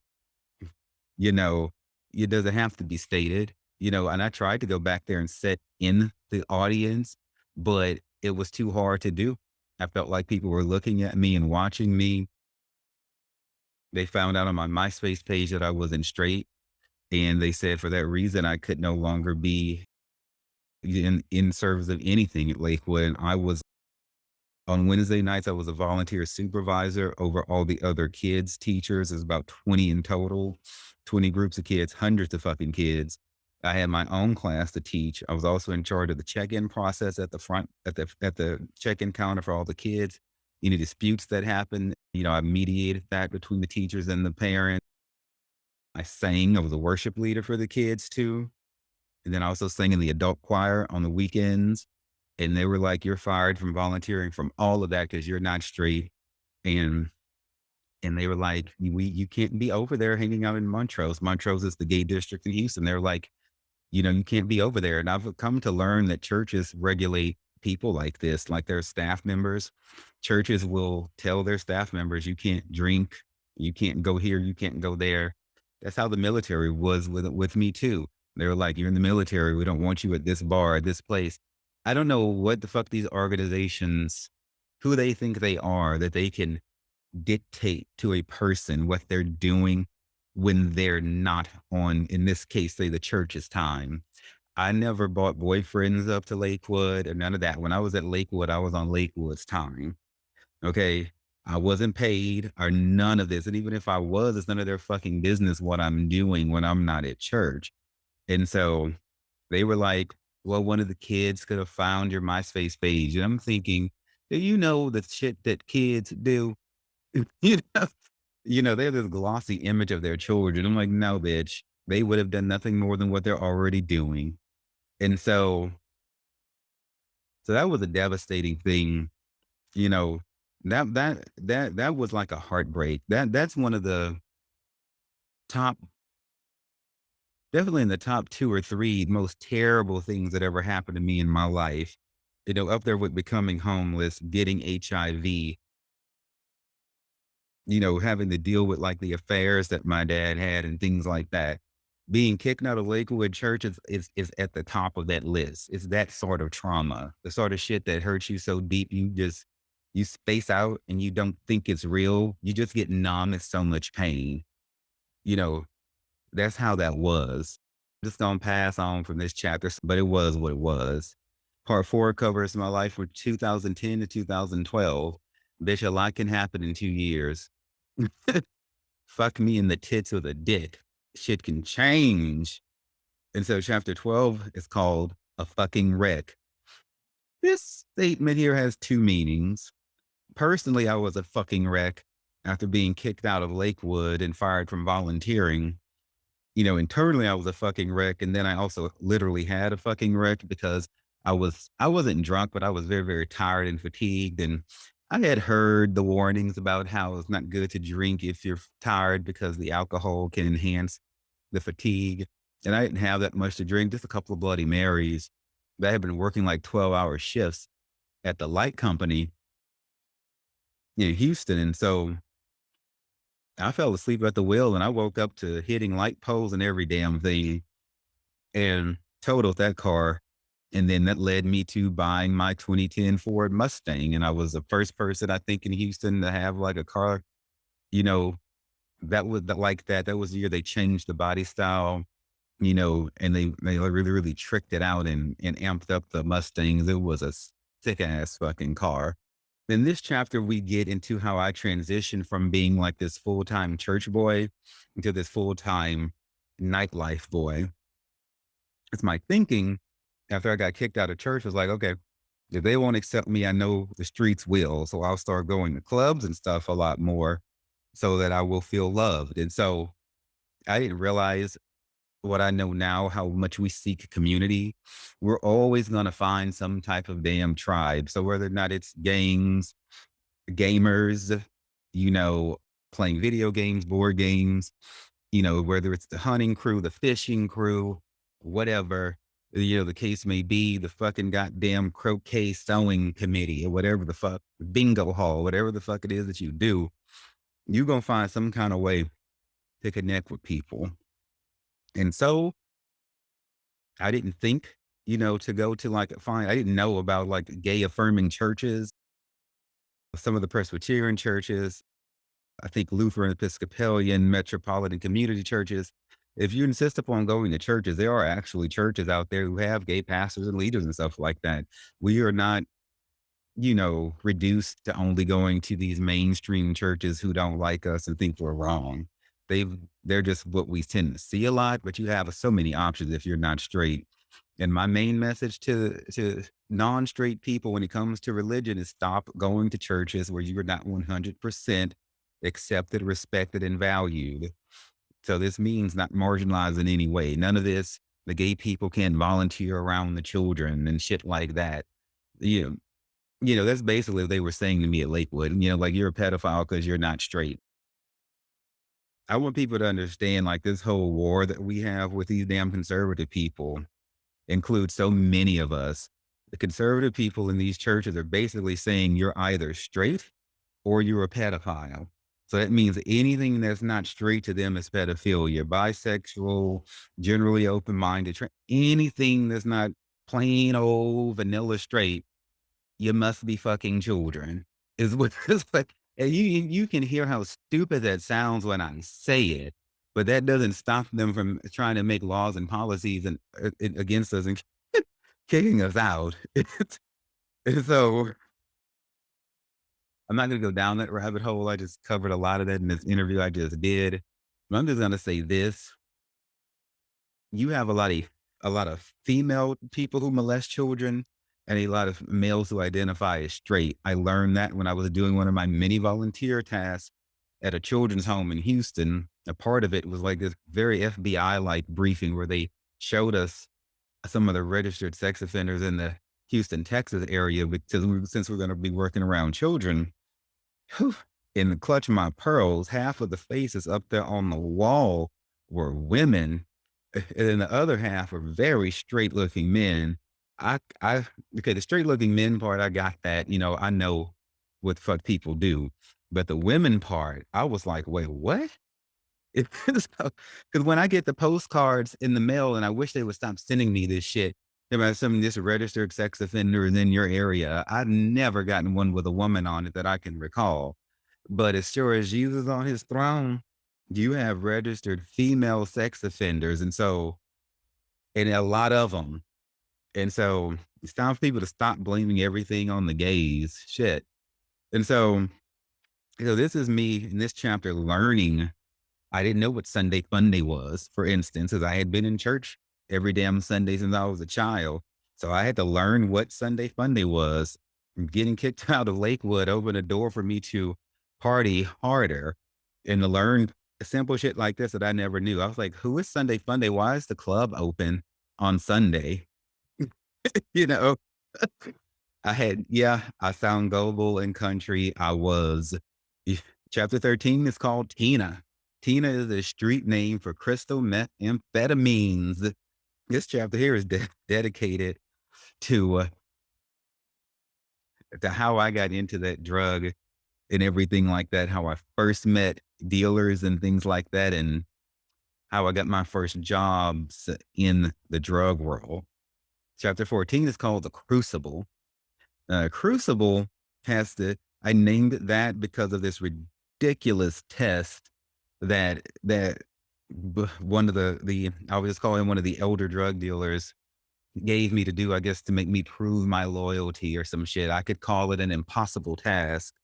You know, it doesn't have to be stated, and I tried to go back there and sit in the audience, but it was too hard to do. I felt like people were looking at me and watching me. They found out on my MySpace page that I wasn't straight. And they said for that reason, I could no longer be in service of anything at Lakewood. And I was on Wednesday nights, I was a volunteer supervisor over all the other kids, teachers. There's about 20 in total, 20 groups of kids, hundreds of fucking kids. I had my own class to teach. I was also in charge of the check-in process at the front, at the check-in counter for all the kids. Any disputes that happened, I mediated that between the teachers and the parents. I sang. I was a worship leader for the kids too. And then I also sang in the adult choir on the weekends. And they were like, "You're fired from volunteering from all of that because you're not straight." And and they were like, You can't be over there hanging out in Montrose. Montrose is the gay district in Houston." They're like, "You can't be over there." And I've come to learn that churches regulate people like this, like their staff members. Churches will tell their staff members, "You can't drink, you can't go here, you can't go there." That's how the military was with me too. They were like, "You're in the military. We don't want you at this bar, at this place." I don't know what the fuck these organizations, who they think they are, that they can dictate to a person what they're doing when they're not on, in this case, say the church's time. I never brought boyfriends up to Lakewood or none of that. When I was at Lakewood, I was on Lakewood's time. Okay. I wasn't paid or none of this. And even if I was, it's none of their fucking business what I'm doing when I'm not at church. And so they were like, "Well, one of the kids could have found your MySpace page." And I'm thinking, do you know the shit that kids do? You know, they have this glossy image of their children. I'm like, no, bitch. They would have done nothing more than what they're already doing. And so that was a devastating thing, you know. That was like a heartbreak. That's one of the top, definitely in the top two or three most terrible things that ever happened to me in my life. Up there with becoming homeless, getting HIV, having to deal with like the affairs that my dad had and things like that. Being kicked out of Lakewood Church is at the top of that list. It's that sort of trauma, the sort of shit that hurts you so deep you space out and you don't think it's real. You just get numb. It's so much pain. You know, that's how that was. Just gonna pass on from this chapter, but it was what it was. Part four covers my life from 2010 to 2012. Bitch, a lot can happen in 2 years. Fuck me in the tits with a dick. Shit can change. And so chapter 12 is called A Fucking Wreck. This statement here has two meanings. Personally, I was a fucking wreck after being kicked out of Lakewood and fired from volunteering. Internally I was a fucking wreck. And then I also literally had a fucking wreck because I wasn't drunk, but I was very, very tired and fatigued. And I had heard the warnings about how it's not good to drink if you're tired because the alcohol can enhance the fatigue. And I didn't have that much to drink, just a couple of Bloody Marys. But I had been working like 12-hour shifts at the light company in Houston. And so I fell asleep at the wheel and I woke up to hitting light poles and every damn thing and totaled that car. And then that led me to buying my 2010 Ford Mustang. And I was the first person, I think, in Houston to have like a car, you know, like that. That was the year they changed the body style, and they really, really tricked it out and amped up the Mustangs. It was a sick ass fucking car. In this chapter, we get into how I transitioned from being like this full time church boy into this full time nightlife boy. It's my thinking after I got kicked out of church was like, okay, if they won't accept me, I know the streets will. So I'll start going to clubs and stuff a lot more so that I will feel loved. And so I didn't realize what I know now, how much we seek community. We're always going to find some type of damn tribe. So whether or not it's gangs, gamers, you know, playing video games, board games, whether it's the hunting crew, the fishing crew, whatever, the case may be, the fucking goddamn croquet sewing committee or whatever the fuck, bingo hall, whatever the fuck it is that you do, you're going to find some kind of way to connect with people. And so I didn't think, to go to I didn't know about like gay affirming churches, some of the Presbyterian churches, I think Lutheran, Episcopalian, metropolitan community churches. If you insist upon going to churches, there are actually churches out there who have gay pastors and leaders and stuff like that. We are not, reduced to only going to these mainstream churches who don't like us and think we're wrong. They're just what we tend to see a lot, but you have so many options if you're not straight. And my main message to non-straight people when it comes to religion is stop going to churches where you are not 100% accepted, respected, and valued. So this means not marginalized in any way. None of this, the gay people can't volunteer around the children and shit like that. You that's basically what they were saying to me at Lakewood. Like you're a pedophile because you're not straight. I want people to understand like this whole war that we have with these damn conservative people includes so many of us. The conservative people in these churches are basically saying you're either straight or you're a pedophile. So that means anything that's not straight to them is pedophilia, bisexual, generally open minded, anything that's not plain old vanilla straight, you must be fucking children. Is what it's like. And you can hear how stupid that sounds when I say it, but that doesn't stop them from trying to make laws and policies against us and kicking us out. And so I'm not going to go down that rabbit hole. I just covered a lot of that in this interview I just did. But I'm just going to say this: you have a lot of female people who molest children, and a lot of males who identify as straight. I learned that when I was doing one of my many volunteer tasks at a children's home in Houston. A part of it was like this very FBI like briefing where they showed us some of the registered sex offenders in the Houston, Texas area because since we're going to be working around children. Whew, in the clutch of my pearls, half of the faces up there on the wall were women, and then the other half were very straight looking men. Okay, the straight looking men part, I got that. I know what the fuck people do, but the women part, I was like, wait, what? Because when I get the postcards in the mail, and I wish they would stop sending me this shit about some of this registered sex offenders in your area. I've never gotten one with a woman on it that I can recall. But as sure as Jesus on his throne, you have registered female sex offenders. And so and a lot of them. And so it's time for people to stop blaming everything on the gays. Shit. And so, this is me in this chapter learning. I didn't know what Sunday Funday was, for instance, as I had been in church every damn Sunday since I was a child. So I had to learn what Sunday Funday was. Getting kicked out of Lakewood opened a door for me to party harder and to learn simple shit like this that I never knew. I was like, who is Sunday Funday? Why is the club open on Sunday? You know, I sound gullible and country. I was. Chapter 13 is called Tina. Tina is a street name for crystal methamphetamines. This chapter here is dedicated to how I got into that drug and everything like that, how I first met dealers and things like that, and how I got my first jobs in the drug world. Chapter 14 is called The Crucible. Crucible I named it that because of this ridiculous test that one of I was just calling one of the elder drug dealers gave me to do, I guess, to make me prove my loyalty or some shit. I could call it an impossible task,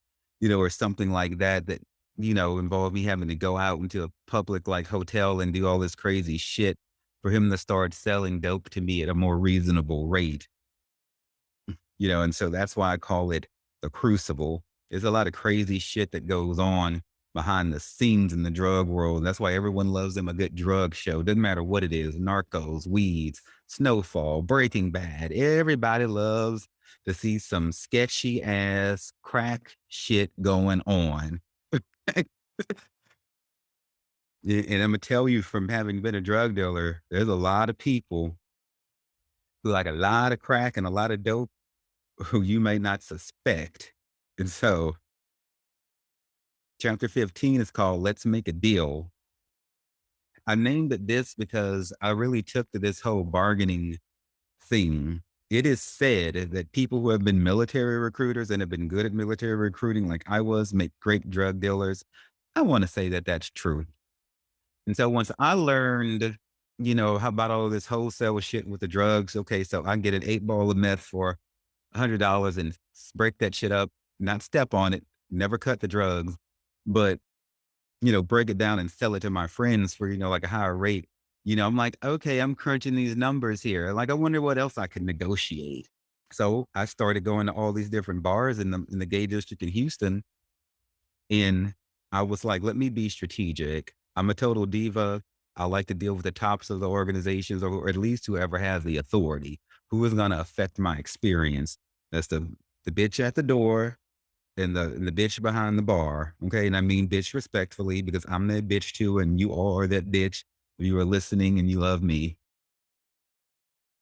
or something like that, involved me having to go out into a public like hotel and do all this crazy shit for him to start selling dope to me at a more reasonable rate. And so that's why I call it the crucible. There's a lot of crazy shit that goes on behind the scenes in the drug world. That's why everyone loves them a good drug show. Doesn't matter what it is, narcos, weeds, Snowfall, Breaking Bad. Everybody loves to see some sketchy ass crack shit going on. And I'm gonna tell you from having been a drug dealer, there's a lot of people who like a lot of crack and a lot of dope who you may not suspect. And so chapter 15 is called Let's Make a Deal. I named it this because I really took to this whole bargaining thing. It is said that people who have been military recruiters and have been good at military recruiting, like I was, make great drug dealers. I want to say that that's true. And so once I learned, how about all this wholesale shit with the drugs? Okay, so I can get an 8 ball of meth for $100 and break that shit up, not step on it, never cut the drugs, but, break it down and sell it to my friends for, like a higher rate. I'm like, okay, I'm crunching these numbers here. Like, I wonder what else I could negotiate. So I started going to all these different bars in the gay district in Houston. And I was like, let me be strategic. I'm a total diva. I like to deal with the tops of the organizations, or at least whoever has the authority, who is going to affect my experience. That's the bitch at the door and the bitch behind the bar. Okay. And I mean bitch respectfully because I'm that bitch too. And you all are that bitch. If you are listening and you love me.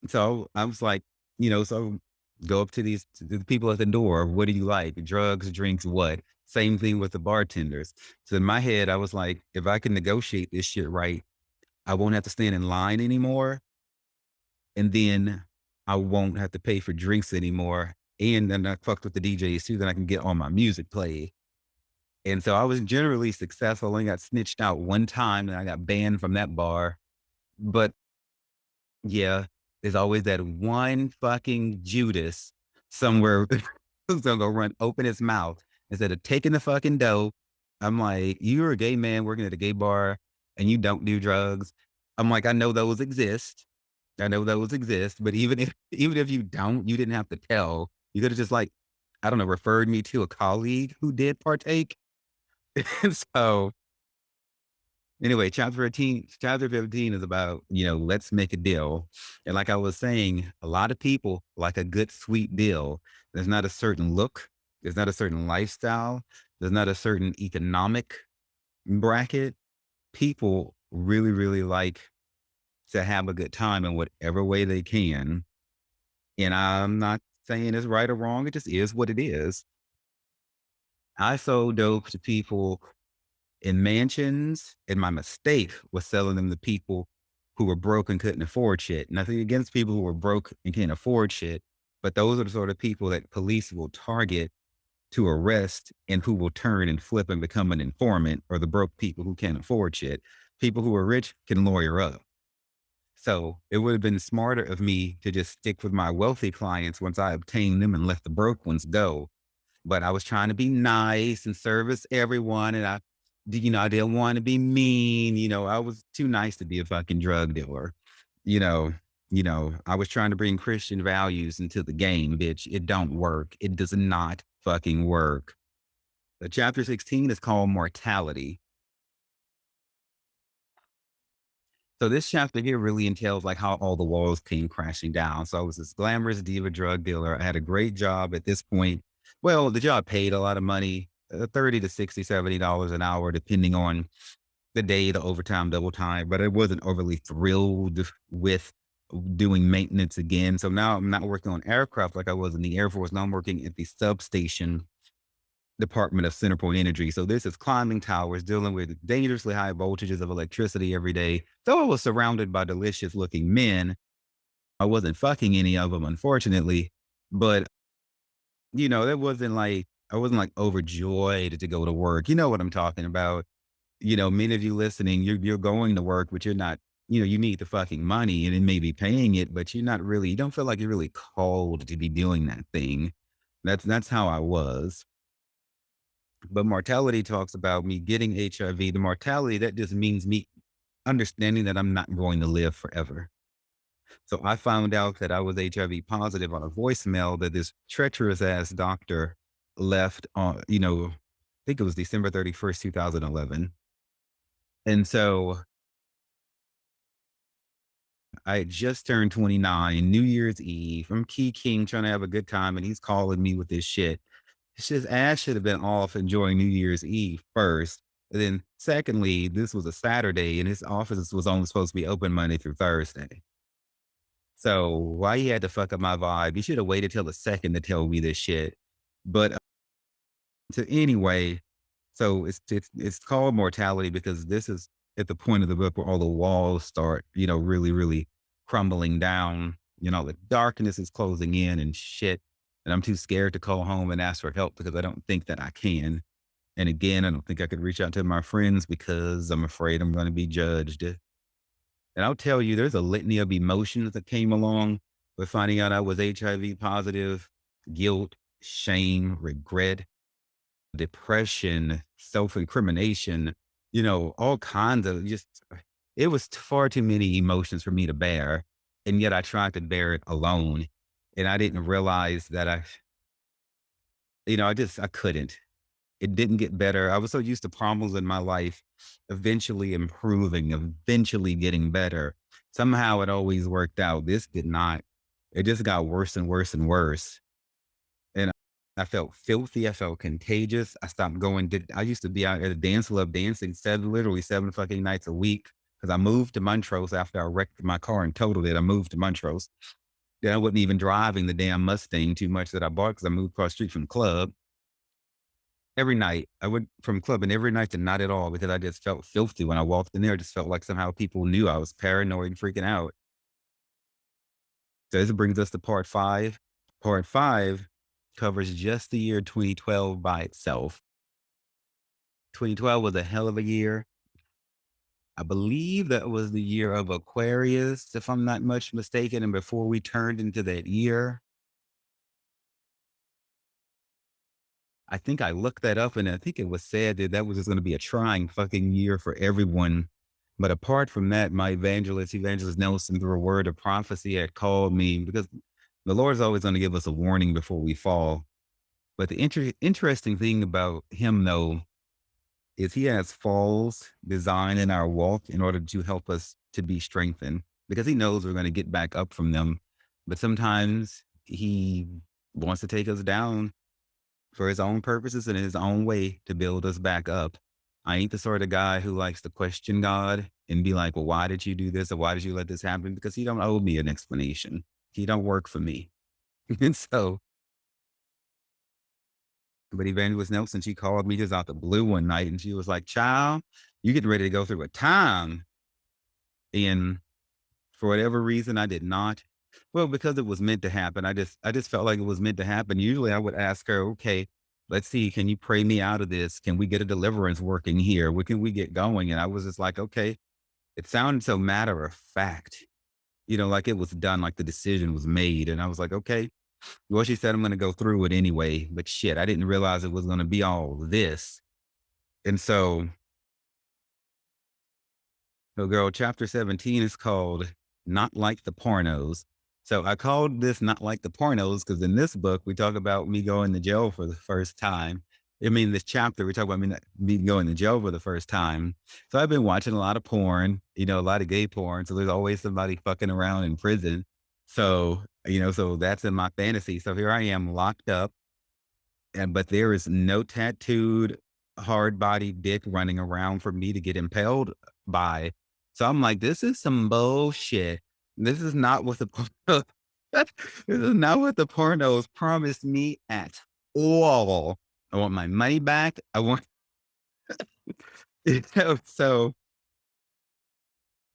So I was like, so go up to to the people at the door. What do you like? Drugs, drinks, what? Same thing with the bartenders. So in my head, I was like, if I can negotiate this shit right, I won't have to stand in line anymore. And then I won't have to pay for drinks anymore. And then I fucked with the DJs too. Then I can get all my music played. And so I was generally successful. I only got snitched out one time and I got banned from that bar. But yeah, there's always that one fucking Judas somewhere who's gonna go run open his mouth instead of taking the fucking dough. I'm like, you're a gay man working at a gay bar and you don't do drugs. I'm like, I know those exist. I know those exist, but even if you don't, you didn't have to tell. You could have just like, I don't know, referred me to a colleague who did partake. And so anyway, chapter 15 is about, let's make a deal. And like I was saying, a lot of people like a good, sweet deal. There's not a certain look. There's not a certain lifestyle. There's not a certain economic bracket. People really, really like to have a good time in whatever way they can. And I'm not saying it's right or wrong. It just is what it is. I sold dope to people in mansions, and my mistake was selling them to people who were broke and couldn't afford shit. Nothing against people who were broke and can't afford shit, but those are the sort of people that police will target to arrest and who will turn and flip and become an informant, or the broke people who can't afford shit. People who are rich can lawyer up. So it would have been smarter of me to just stick with my wealthy clients once I obtained them and let the broke ones go. But I was trying to be nice and service everyone. And I didn't want to be mean. I was too nice to be a fucking drug dealer. You know, I was trying to bring Christian values into the game, bitch. It don't work. It does not fucking work. Chapter 16 is called Mortality. So this chapter here really entails like how all the walls came crashing down. So I was this glamorous diva drug dealer. I had a great job at this point. Well, the job paid a lot of money, 30 to 60, $70 an hour, depending on the day, the overtime, double time, but I wasn't overly thrilled with doing maintenance again. So now I'm not working on aircraft like I was in the Air Force. Now I'm working at the substation department of Centerpoint Energy. So this is climbing towers, dealing with dangerously high voltages of electricity every day. Though I was surrounded by delicious looking men, I wasn't fucking any of them, unfortunately. But that wasn't like I wasn't like overjoyed to go to work. You know what I'm talking about. Many of you listening, you're going to work, but you're not. You need the fucking money and it may be paying it, but you don't feel like you're really called to be doing that thing. That's how I was. But mortality talks about me getting HIV. The mortality, that just means me understanding that I'm not going to live forever. So I found out that I was HIV positive on a voicemail that this treacherous ass doctor left on, I think it was December 31st, 2011. And so I had just turned 29, New Year's Eve. I'm Key King trying to have a good time, and he's calling me with this shit. His ass should have been off enjoying New Year's Eve first. And then secondly, this was a Saturday and his office was only supposed to be open Monday through Thursday. So why he had to fuck up my vibe? He should have waited till the second to tell me this shit. But so anyway, so it's called mortality because this is at the point of the book where all the walls start, really, really crumbling down. The darkness is closing in and shit. And I'm too scared to call home and ask for help because I don't think that I can. And again, I don't think I could reach out to my friends because I'm afraid I'm going to be judged. And I'll tell you, there's a litany of emotions that came along with finding out I was HIV positive: guilt, shame, regret, depression, self incrimination, all kinds of it was far too many emotions for me to bear. And yet I tried to bear it alone. And I didn't realize that I couldn't. It didn't get better. I was so used to problems in my life eventually improving, eventually getting better. Somehow it always worked out. This did not. It just got worse and worse and worse. And I felt filthy. I felt contagious. I stopped going. I used to be out at a dance club dancing literally 7 fucking nights a week because I moved to Montrose after I wrecked my car and totaled it. I moved to Montrose. Then I wasn't even driving the damn Mustang too much that I bought because I moved across the street from the club. Every night, I went from clubbing every night to not at all because I just felt filthy when I walked in there. I just felt like somehow people knew I was paranoid and freaking out. So this brings us to part five. Part five covers just the year 2012 by itself. 2012 was a hell of a year. I believe that was the year of Aquarius, if I'm not much mistaken. And before we turned into that year, I think I looked that up and I think it was said that that was just going to be a trying fucking year for everyone. But apart from that, my evangelist Nelson, through a word of prophecy, had called me because the Lord's always going to give us a warning before we fall. But the interesting thing about him, though, is he has falls designed in our walk in order to help us to be strengthened because he knows we're going to get back up from them. But sometimes he wants to take us down for his own purposes and his own way to build us back up. I ain't the sort of guy who likes to question God and be like, well, why did you do this? Or why did you let this happen? Because he don't owe me an explanation. He don't work for me. And so, but Evangelist Nelson, she called me just out the blue one night and she was like, child, you getting ready to go through a time. And for whatever reason, I did not. Well, because it was meant to happen. I just felt like it was meant to happen. Usually I would ask her, okay, let's see, can you pray me out of this? Can we get a deliverance working here? What can we get going? And I was just like, okay, it sounded so matter of fact. like it was done, like the decision was made. And I was like, okay, well, she said I'm going to go through it anyway, but shit, I didn't realize it was going to be all this. And so, girl, chapter 17 is called Not Like the Pornos. So I called this Not Like the Pornos because in this book, we talk about me going to jail for the first time. I mean, this chapter, we talk about me going to jail for the first time. So I've been watching a lot of porn, a lot of gay porn. So there's always somebody fucking around in prison. So, so that's in my fantasy. So here I am locked up but there is no tattooed hard body dick running around for me to get impaled by. So I'm like, this is some bullshit. This is not what the this is not what the pornos promised me at all. I want my money back. I want so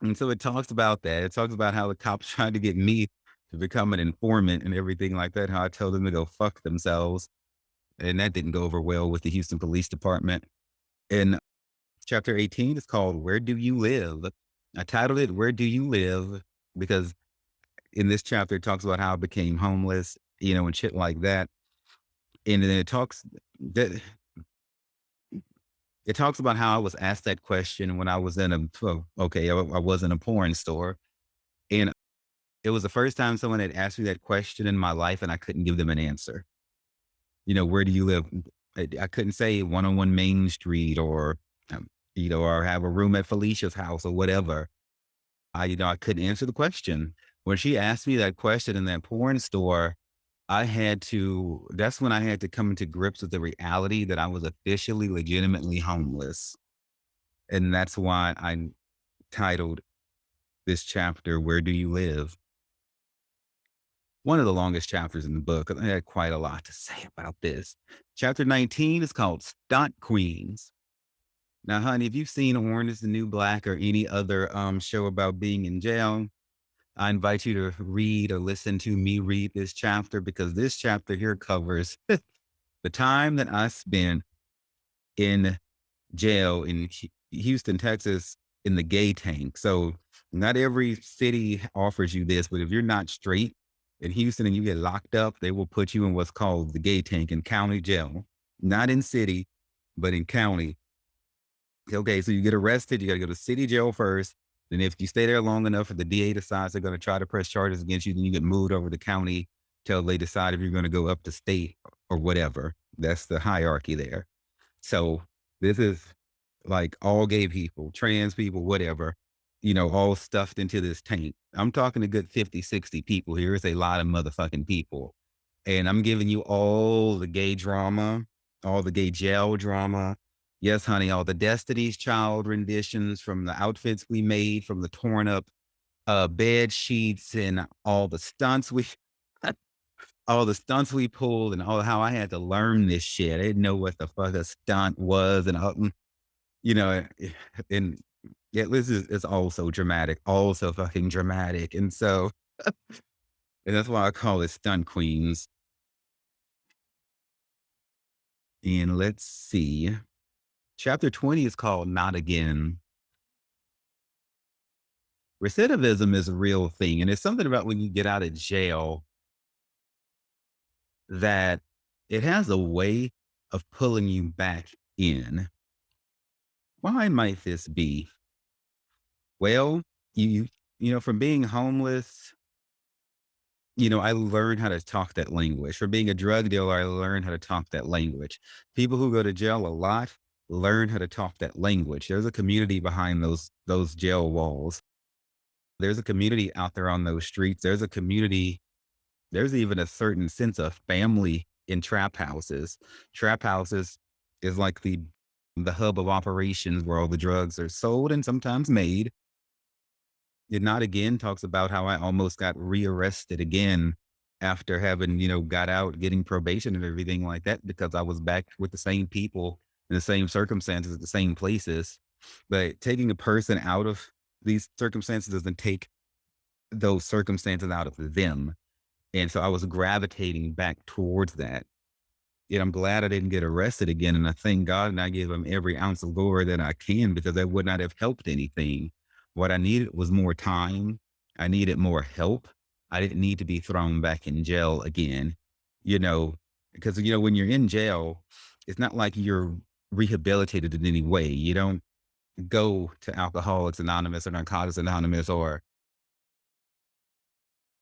and so it talks about that. It talks about how the cops tried to get me to become an informant and everything like that. How I told them to go fuck themselves. And that didn't go over well with the Houston Police Department. And chapter 18 is called Where Do You Live? I titled it Where Do You Live? Because in this chapter, it talks about how I became homeless, and shit like that. And then that it talks about how I was asked that question when I was I was in a porn store. And it was the first time someone had asked me that question in my life and I couldn't give them an answer. Where do you live? I couldn't say 101 Main Street or have a room at Felicia's house or whatever. I couldn't answer the question. When she asked me that question in that porn store, that's when I had to come into grips with the reality that I was officially legitimately homeless. And that's why I titled this chapter, Where Do You Live? One of the longest chapters in the book. I had quite a lot to say about this. Chapter 19 is called Stunt Queens. Now, honey, if you've seen Orange is the New Black or any other show about being in jail, I invite you to read or listen to me read this chapter because this chapter here covers the time that I spent in jail in Houston, Texas, in the gay tank. So not every city offers you this, but if you're not straight in Houston and you get locked up, they will put you in what's called the gay tank in county jail, not in city, but in county. Okay, so you get arrested, you got to go to city jail first. Then if you stay there long enough and the DA decides they're going to try to press charges against you, then you get moved over to county till they decide if you're going to go up to state or whatever. That's the hierarchy there. So this is like all gay people, trans people, whatever, all stuffed into this tank. I'm talking a good 50, 60 people here. It's a lot of motherfucking people. And I'm giving you all the gay drama, all the gay jail drama. Yes, honey, all the Destiny's Child renditions from the outfits we made, from the torn up bed sheets and all the stunts we pulled and all how I had to learn this shit. I didn't know what the fuck a stunt was you know, and yeah, this is it's all so dramatic, all so fucking dramatic. And that's why I call it Stunt Queens. And let's see. Chapter 20 is called Not Again. Recidivism is a real thing. And it's something about when you get out of jail that it has a way of pulling you back in. Why might this be? Well, from being homeless, I learned how to talk that language. For being a drug dealer, I learned how to talk that language. People who go to jail a lot learn how to talk that language. There's a community behind those jail walls. There's a community out there on those streets. There's even a certain sense of family in trap houses. Trap houses is like the hub of operations where all the drugs are sold and sometimes made. It Not Again talks about how I almost got rearrested again after having, got out, getting probation and everything like that, because I was back with the same people in the same circumstances at the same places. But taking a person out of these circumstances doesn't take those circumstances out of them. And so I was gravitating back towards that. And I'm glad I didn't get arrested again. And I thank God and I give him every ounce of glory that I can because that would not have helped anything. What I needed was more time I needed more help. I didn't need to be thrown back in jail again, you know, because, when you're in jail, it's not like you're rehabilitated in any way. You don't go to Alcoholics Anonymous or Narcotics Anonymous, or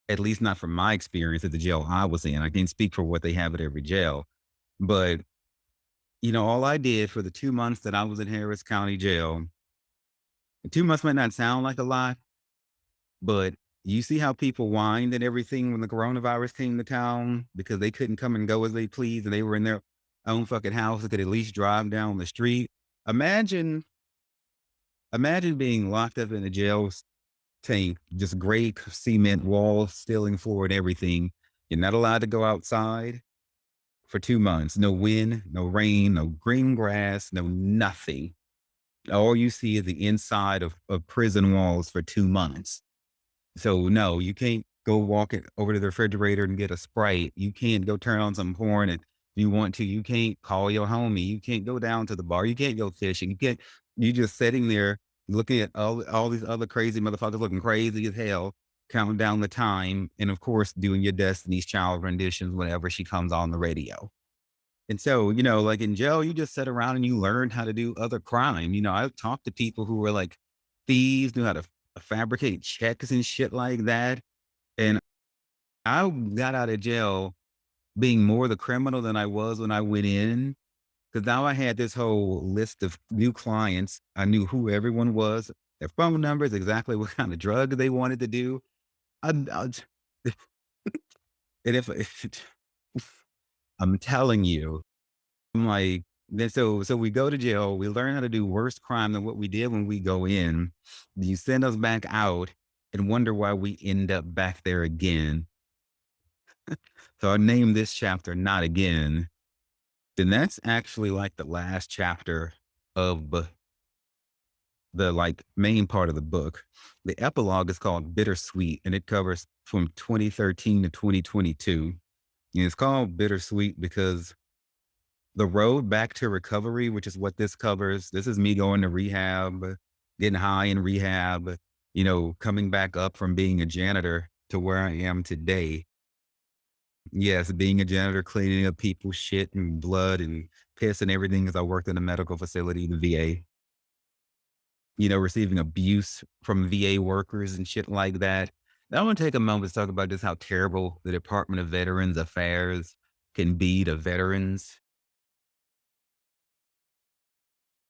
at least not from my experience at the jail I was in. I can't speak for what they have at every jail, but all I did for the 2 months that I was in Harris County Jail, 2 months might not sound like a lot, but you see how people whined and everything when the coronavirus came to town because they couldn't come and go as they pleased and they were in their own fucking house and could at least drive down the street. Imagine, imagine being locked up in a jail tank, just gray cement walls, stealing forward everything. You're not allowed to go outside for 2 months. No wind, no rain, no green grass, no nothing. All you see is the inside of prison walls for 2 months. So no, you can't go walk it over to the refrigerator and get a Sprite. You can't go turn on some porn and you want to. You can't call your homie. You can't go down to the bar. You can't go fishing. You can't. You just sitting there looking at all these other crazy motherfuckers looking crazy as hell, counting down the time, and of course doing your Destiny's Child renditions whenever she comes on the radio. And so, like in jail, you just sit around and you learn how to do other crime. I've talked to people who were like thieves, knew how to fabricate checks and shit like that. And I got out of jail being more the criminal than I was when I went in. Cause now I had this whole list of new clients. I knew who everyone was, their phone numbers, exactly what kind of drug they wanted to do. I, and if I'm telling you, I'm like, then so we go to jail, we learn how to do worse crime than what we did when we go in. You send us back out and wonder why we end up back there again. So I named this chapter Not Again. Then that's actually like the last chapter of the like main part of the book. The epilogue is called Bittersweet, and it covers from 2013 to 2022. And it's called Bittersweet because the road back to recovery, which is what this covers. This is me going to rehab, getting high in rehab, coming back up from being a janitor to where I am today. Yes, being a janitor, cleaning up people's shit and blood and piss and everything as I worked in a medical facility, the VA, receiving abuse from VA workers and shit like that. I want to take a moment to talk about just how terrible the Department of Veterans Affairs can be to veterans.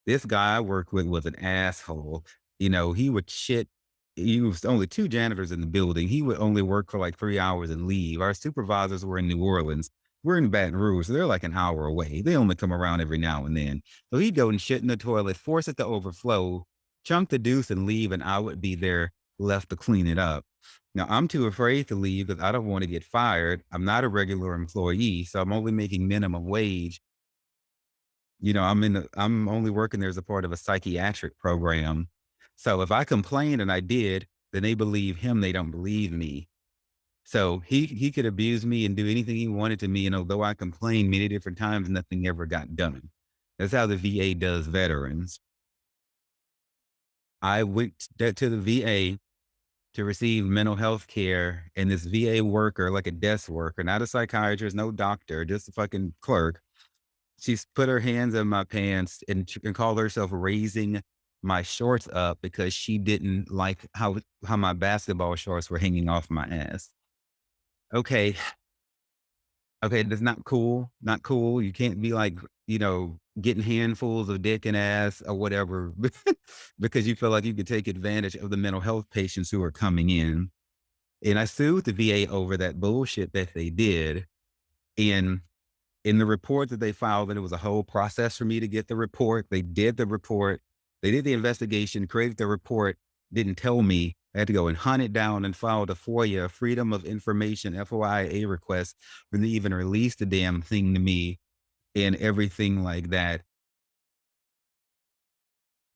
This guy I worked with was an asshole. He would shit. He was only two janitors in the building. He would only work for like 3 hours and leave. Our supervisors were in New Orleans. We're in Baton Rouge, so they're like an hour away. They only come around every now and then. So he'd go and shit in the toilet, force it to overflow, chunk the deuce and leave, and I would be there left to clean it up. Now I'm too afraid to leave because I don't want to get fired. I'm not a regular employee, so I'm only making minimum wage. I'm only working there as a part of a psychiatric program. So if I complain, and I did, then they believe him, they don't believe me. So he could abuse me and do anything he wanted to me. And although I complained many different times, nothing ever got done. That's how the VA does veterans. I went to the VA to receive mental health care, and this VA worker, like a desk worker, not a psychiatrist, no doctor, just a fucking clerk. She's put her hands in my pants and she can call herself raising my shorts up because she didn't like how my basketball shorts were hanging off my ass. Okay, okay, that's not cool. Not cool. You can't be like, getting handfuls of dick and ass or whatever because you feel like you could take advantage of the mental health patients who are coming in. And I sued the VA over that bullshit that they did. And in the report that they filed, that it was a whole process for me to get the report. They did the report. They did the investigation, created the report, didn't tell me. I had to go and hunt it down and filed a FOIA, Freedom of Information, FOIA request, when they even released the damn thing to me and everything like that.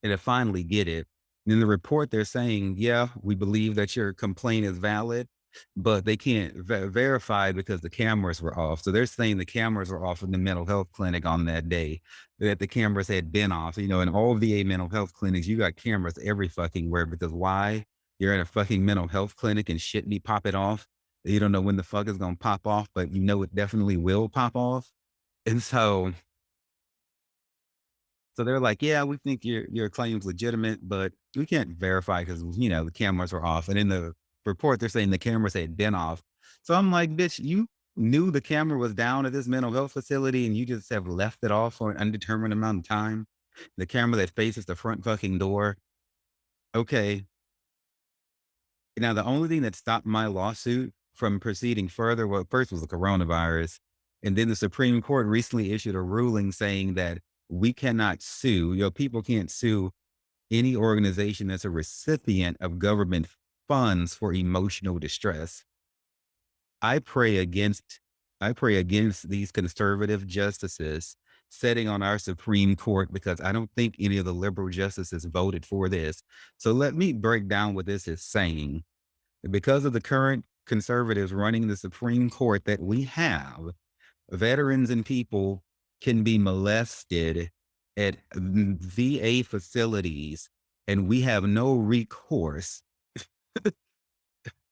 And to finally get it. In the report, they're saying, yeah, we believe that your complaint is valid, but they can't verify because the cameras were off. So they're saying the cameras were off in the mental health clinic on that day, that the cameras had been off. In all VA mental health clinics, you got cameras every fucking where because why? you're at a fucking mental health clinic and shit be popping off. You don't know when the fuck is gonna pop off, but you know it definitely will pop off. And so they're like, "Yeah, we think your claim's legitimate, but we can't verify because the cameras were off." And in the report, they're saying the cameras had been off. So I'm like, "Bitch, you knew the camera was down at this mental health facility, and you just have left it off for an undetermined amount of time. The camera that faces the front fucking door. Okay, now, the only thing that stopped my lawsuit from proceeding further, well, first was the coronavirus. And then the Supreme Court recently issued a ruling saying that we cannot sue, people can't sue any organization that's a recipient of government funds for emotional distress. I pray against, I pray against these conservative justices setting on our Supreme Court because I don't think any of the liberal justices voted for this. So let me break down what this is saying. Because of the current conservatives running the Supreme Court that we have, veterans and people can be molested at VA facilities, and we have no recourse,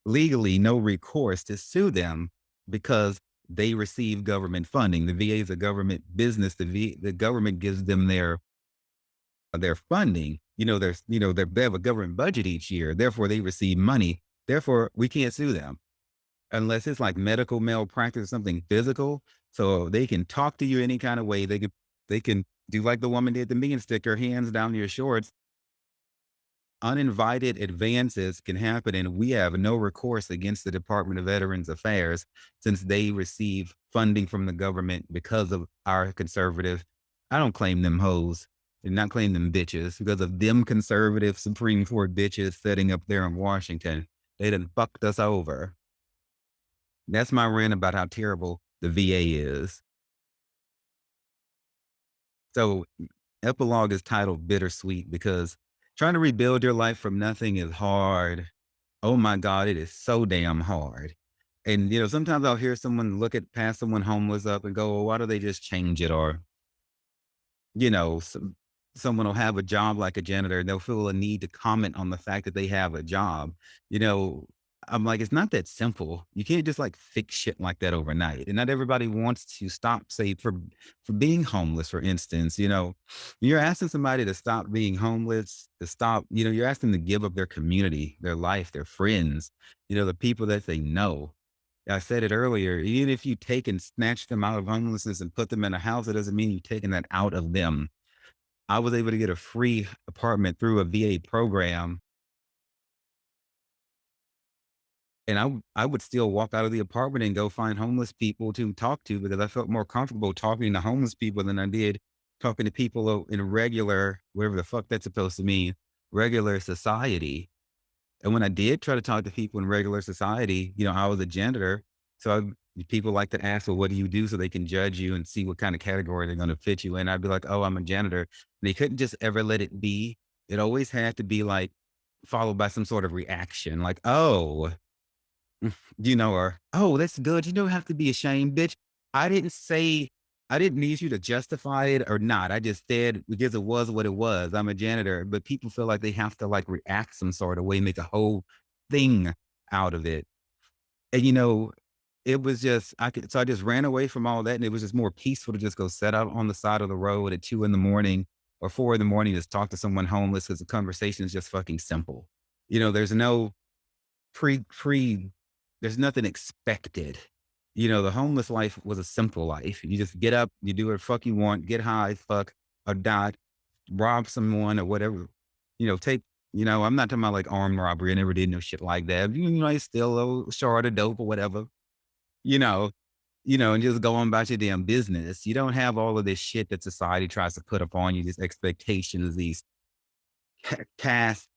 legally, no recourse to sue them because they receive government funding. The VA is a government business. The government gives them their funding. They have a government budget each year. Therefore, they receive money. Therefore, we can't sue them unless it's like medical malpractice or something physical. So they can talk to you any kind of way. They can do like the woman did to me and stick her hands down your shorts. Uninvited advances can happen, and we have no recourse against the Department of Veterans Affairs since they receive funding from the government because of our conservative. I don't claim them hoes and not claim them bitches because of them conservative Supreme Court bitches sitting up there in Washington. They done fucked us over. That's my rant about how terrible the VA is. So, epilogue is titled Bittersweet because trying to rebuild your life from nothing is hard. Oh my God, it is so damn hard. And, sometimes I'll hear someone look at past someone homeless up and go, well, why do they just change it? Or someone will have a job like a janitor and they'll feel a need to comment on the fact that they have a job. You know, I'm like, it's not that simple. You can't just like fix shit like that overnight. And not everybody wants to stop, say, for being homeless, for instance. You're asking somebody to stop being homeless, to stop, you're asking them to give up their community, their life, their friends, the people that they know. I said it earlier, even if you take and snatch them out of homelessness and put them in a house, it doesn't mean you've taken that out of them. I was able to get a free apartment through a VA program, and I would still walk out of the apartment and go find homeless people to talk to because I felt more comfortable talking to homeless people than I did talking to people in regular, whatever the fuck that's supposed to mean, regular society. And when I did try to talk to people in regular society, I was a janitor. So people like to ask, well, what do you do so they can judge you and see what kind of category they're going to fit you in? I'd be like, oh, I'm a janitor. And they couldn't just ever let it be. It always had to be like followed by some sort of reaction, like, oh, or, oh, that's good. You don't have to be ashamed, bitch. I didn't say, I didn't need you to justify it or not. I just said because it was what it was. I'm a janitor, but people feel like they have to like react some sort of way, make a whole thing out of it. And it was just, so I just ran away from all that. And it was just more peaceful to just go set out on the side of the road at 2 in the morning or 4 in the morning, just talk to someone homeless because the conversation is just fucking simple. There's no pre there's nothing expected. The homeless life was a simple life. You just get up, you do what the fuck you want, get high, fuck, or die, rob someone or whatever. Take, I'm not talking about like armed robbery. I never did no shit like that. I steal a shard of dope or whatever, you know, and just go on about your damn business. You don't have all of this shit that society tries to put upon you, these expectations, these caste,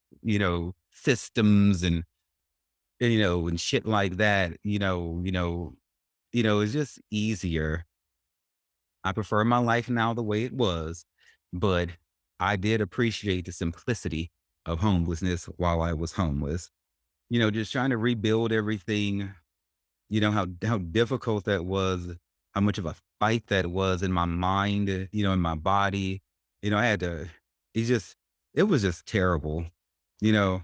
systems and shit like that, it's just easier. I prefer my life now the way it was, but I did appreciate the simplicity of homelessness while I was homeless. Just trying to rebuild everything, how difficult that was, how much of a fight that was in my mind, in my body. I had to, it's just, it was just terrible, you know.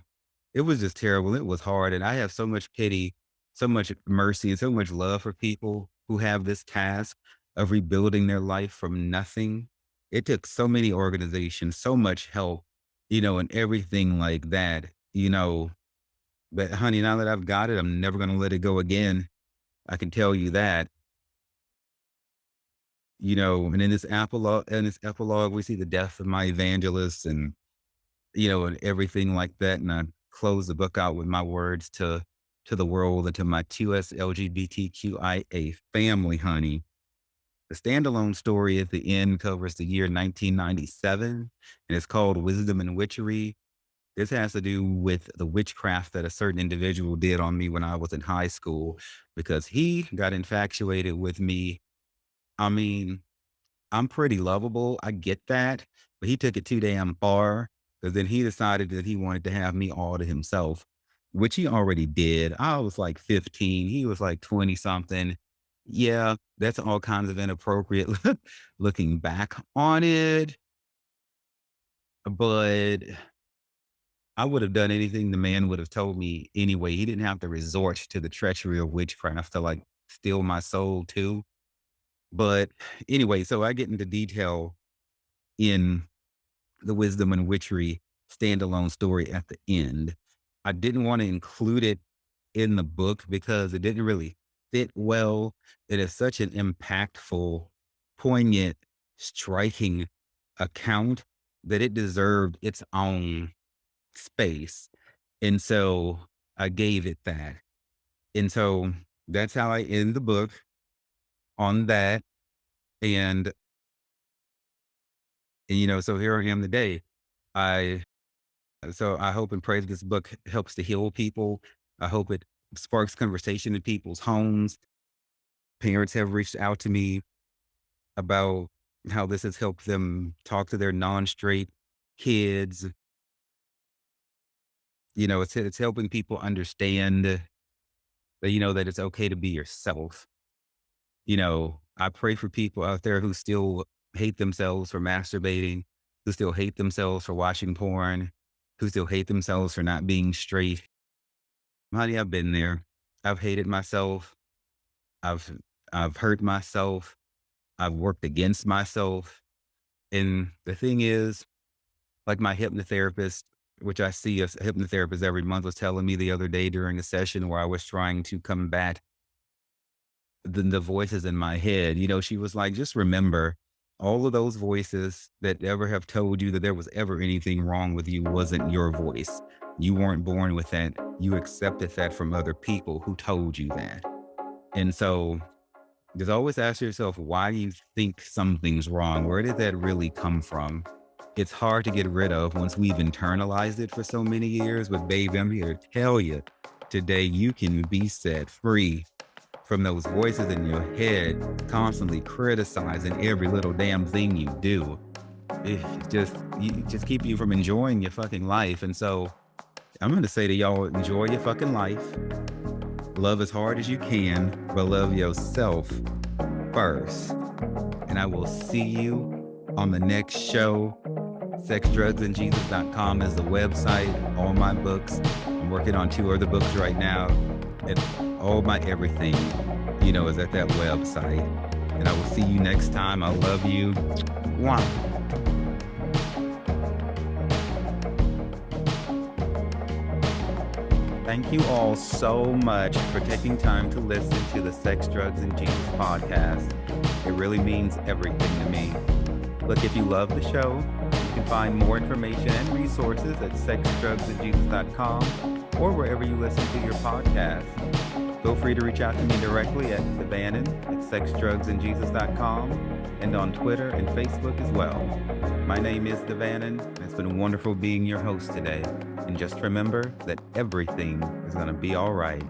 it was just terrible. It was hard. And I have so much pity, so much mercy, and so much love for people who have this task of rebuilding their life from nothing. It took so many organizations, so much help, and everything like that, But honey, now that I've got it, I'm never going to let it go again. I can tell you that, and in this epilogue, we see the death of my evangelist and everything like that. And I close the book out with my words to the world and to my 2S LGBTQIA family, honey. The standalone story at the end covers the year 1997, and it's called Wisdom and Witchery. This has to do with the witchcraft that a certain individual did on me when I was in high school because he got infatuated with me. I mean, I'm pretty lovable. I get that. But he took it too damn far because then he decided that he wanted to have me all to himself, which he already did. I was like 15. He was like 20 something. Yeah, that's all kinds of inappropriate looking back on it. But I would have done anything the man would have told me anyway. He didn't have to resort to the treachery of witchcraft to like steal my soul too. But anyway, so I get into detail in the Wisdom and Witchery standalone story at the end. I didn't want to include it in the book because it didn't really fit well. It is such an impactful, poignant, striking account that it deserved its own space. And so I gave it that. And so that's how I end the book on that. And, so here I am today. I So I hope and pray that this book helps to heal people. I hope it sparks conversation in people's homes. Parents have reached out to me about how this has helped them talk to their non-straight kids. It's helping people understand that it's okay to be yourself. I pray for people out there who still hate themselves for masturbating, who still hate themselves for watching porn, who still hate themselves for not being straight. Honey, I've been there. I've hated myself. I've I've hurt myself. I've worked against myself. And the thing is, like my hypnotherapist, which I see a hypnotherapist every month, was telling me the other day during a session where I was trying to combat the voices in my head. She was like, just remember all of those voices that ever have told you that there was ever anything wrong with you wasn't your voice. You weren't born with that. You accepted that from other people who told you that. And so just always ask yourself, why do you think something's wrong? Where did that really come from? It's hard to get rid of once we've internalized it for so many years. But baby, I'm here to tell you today, you can be set free from those voices in your head constantly criticizing every little damn thing you do. It just keep you from enjoying your fucking life. And so I'm going to say to y'all, enjoy your fucking life. Love as hard as you can, but love yourself first. And I will see you on the next show. Sexdrugsandjesus.com is the website. All my books. I'm working on 2 other books right now. And all my everything, is at that website. And I will see you next time. I love you. Mwah. Thank you all so much for taking time to listen to the Sex, Drugs, and Jesus podcast. It really means everything to me. Look, if you love the show, you can find more information and resources at sexdrugsandjesus.com or wherever you listen to your podcast. Feel free to reach out to me directly at Devannon at sexdrugsandjesus.com and on Twitter and Facebook as well. My name is Devannon, and it's been wonderful being your host today. And just remember that everything is going to be all right.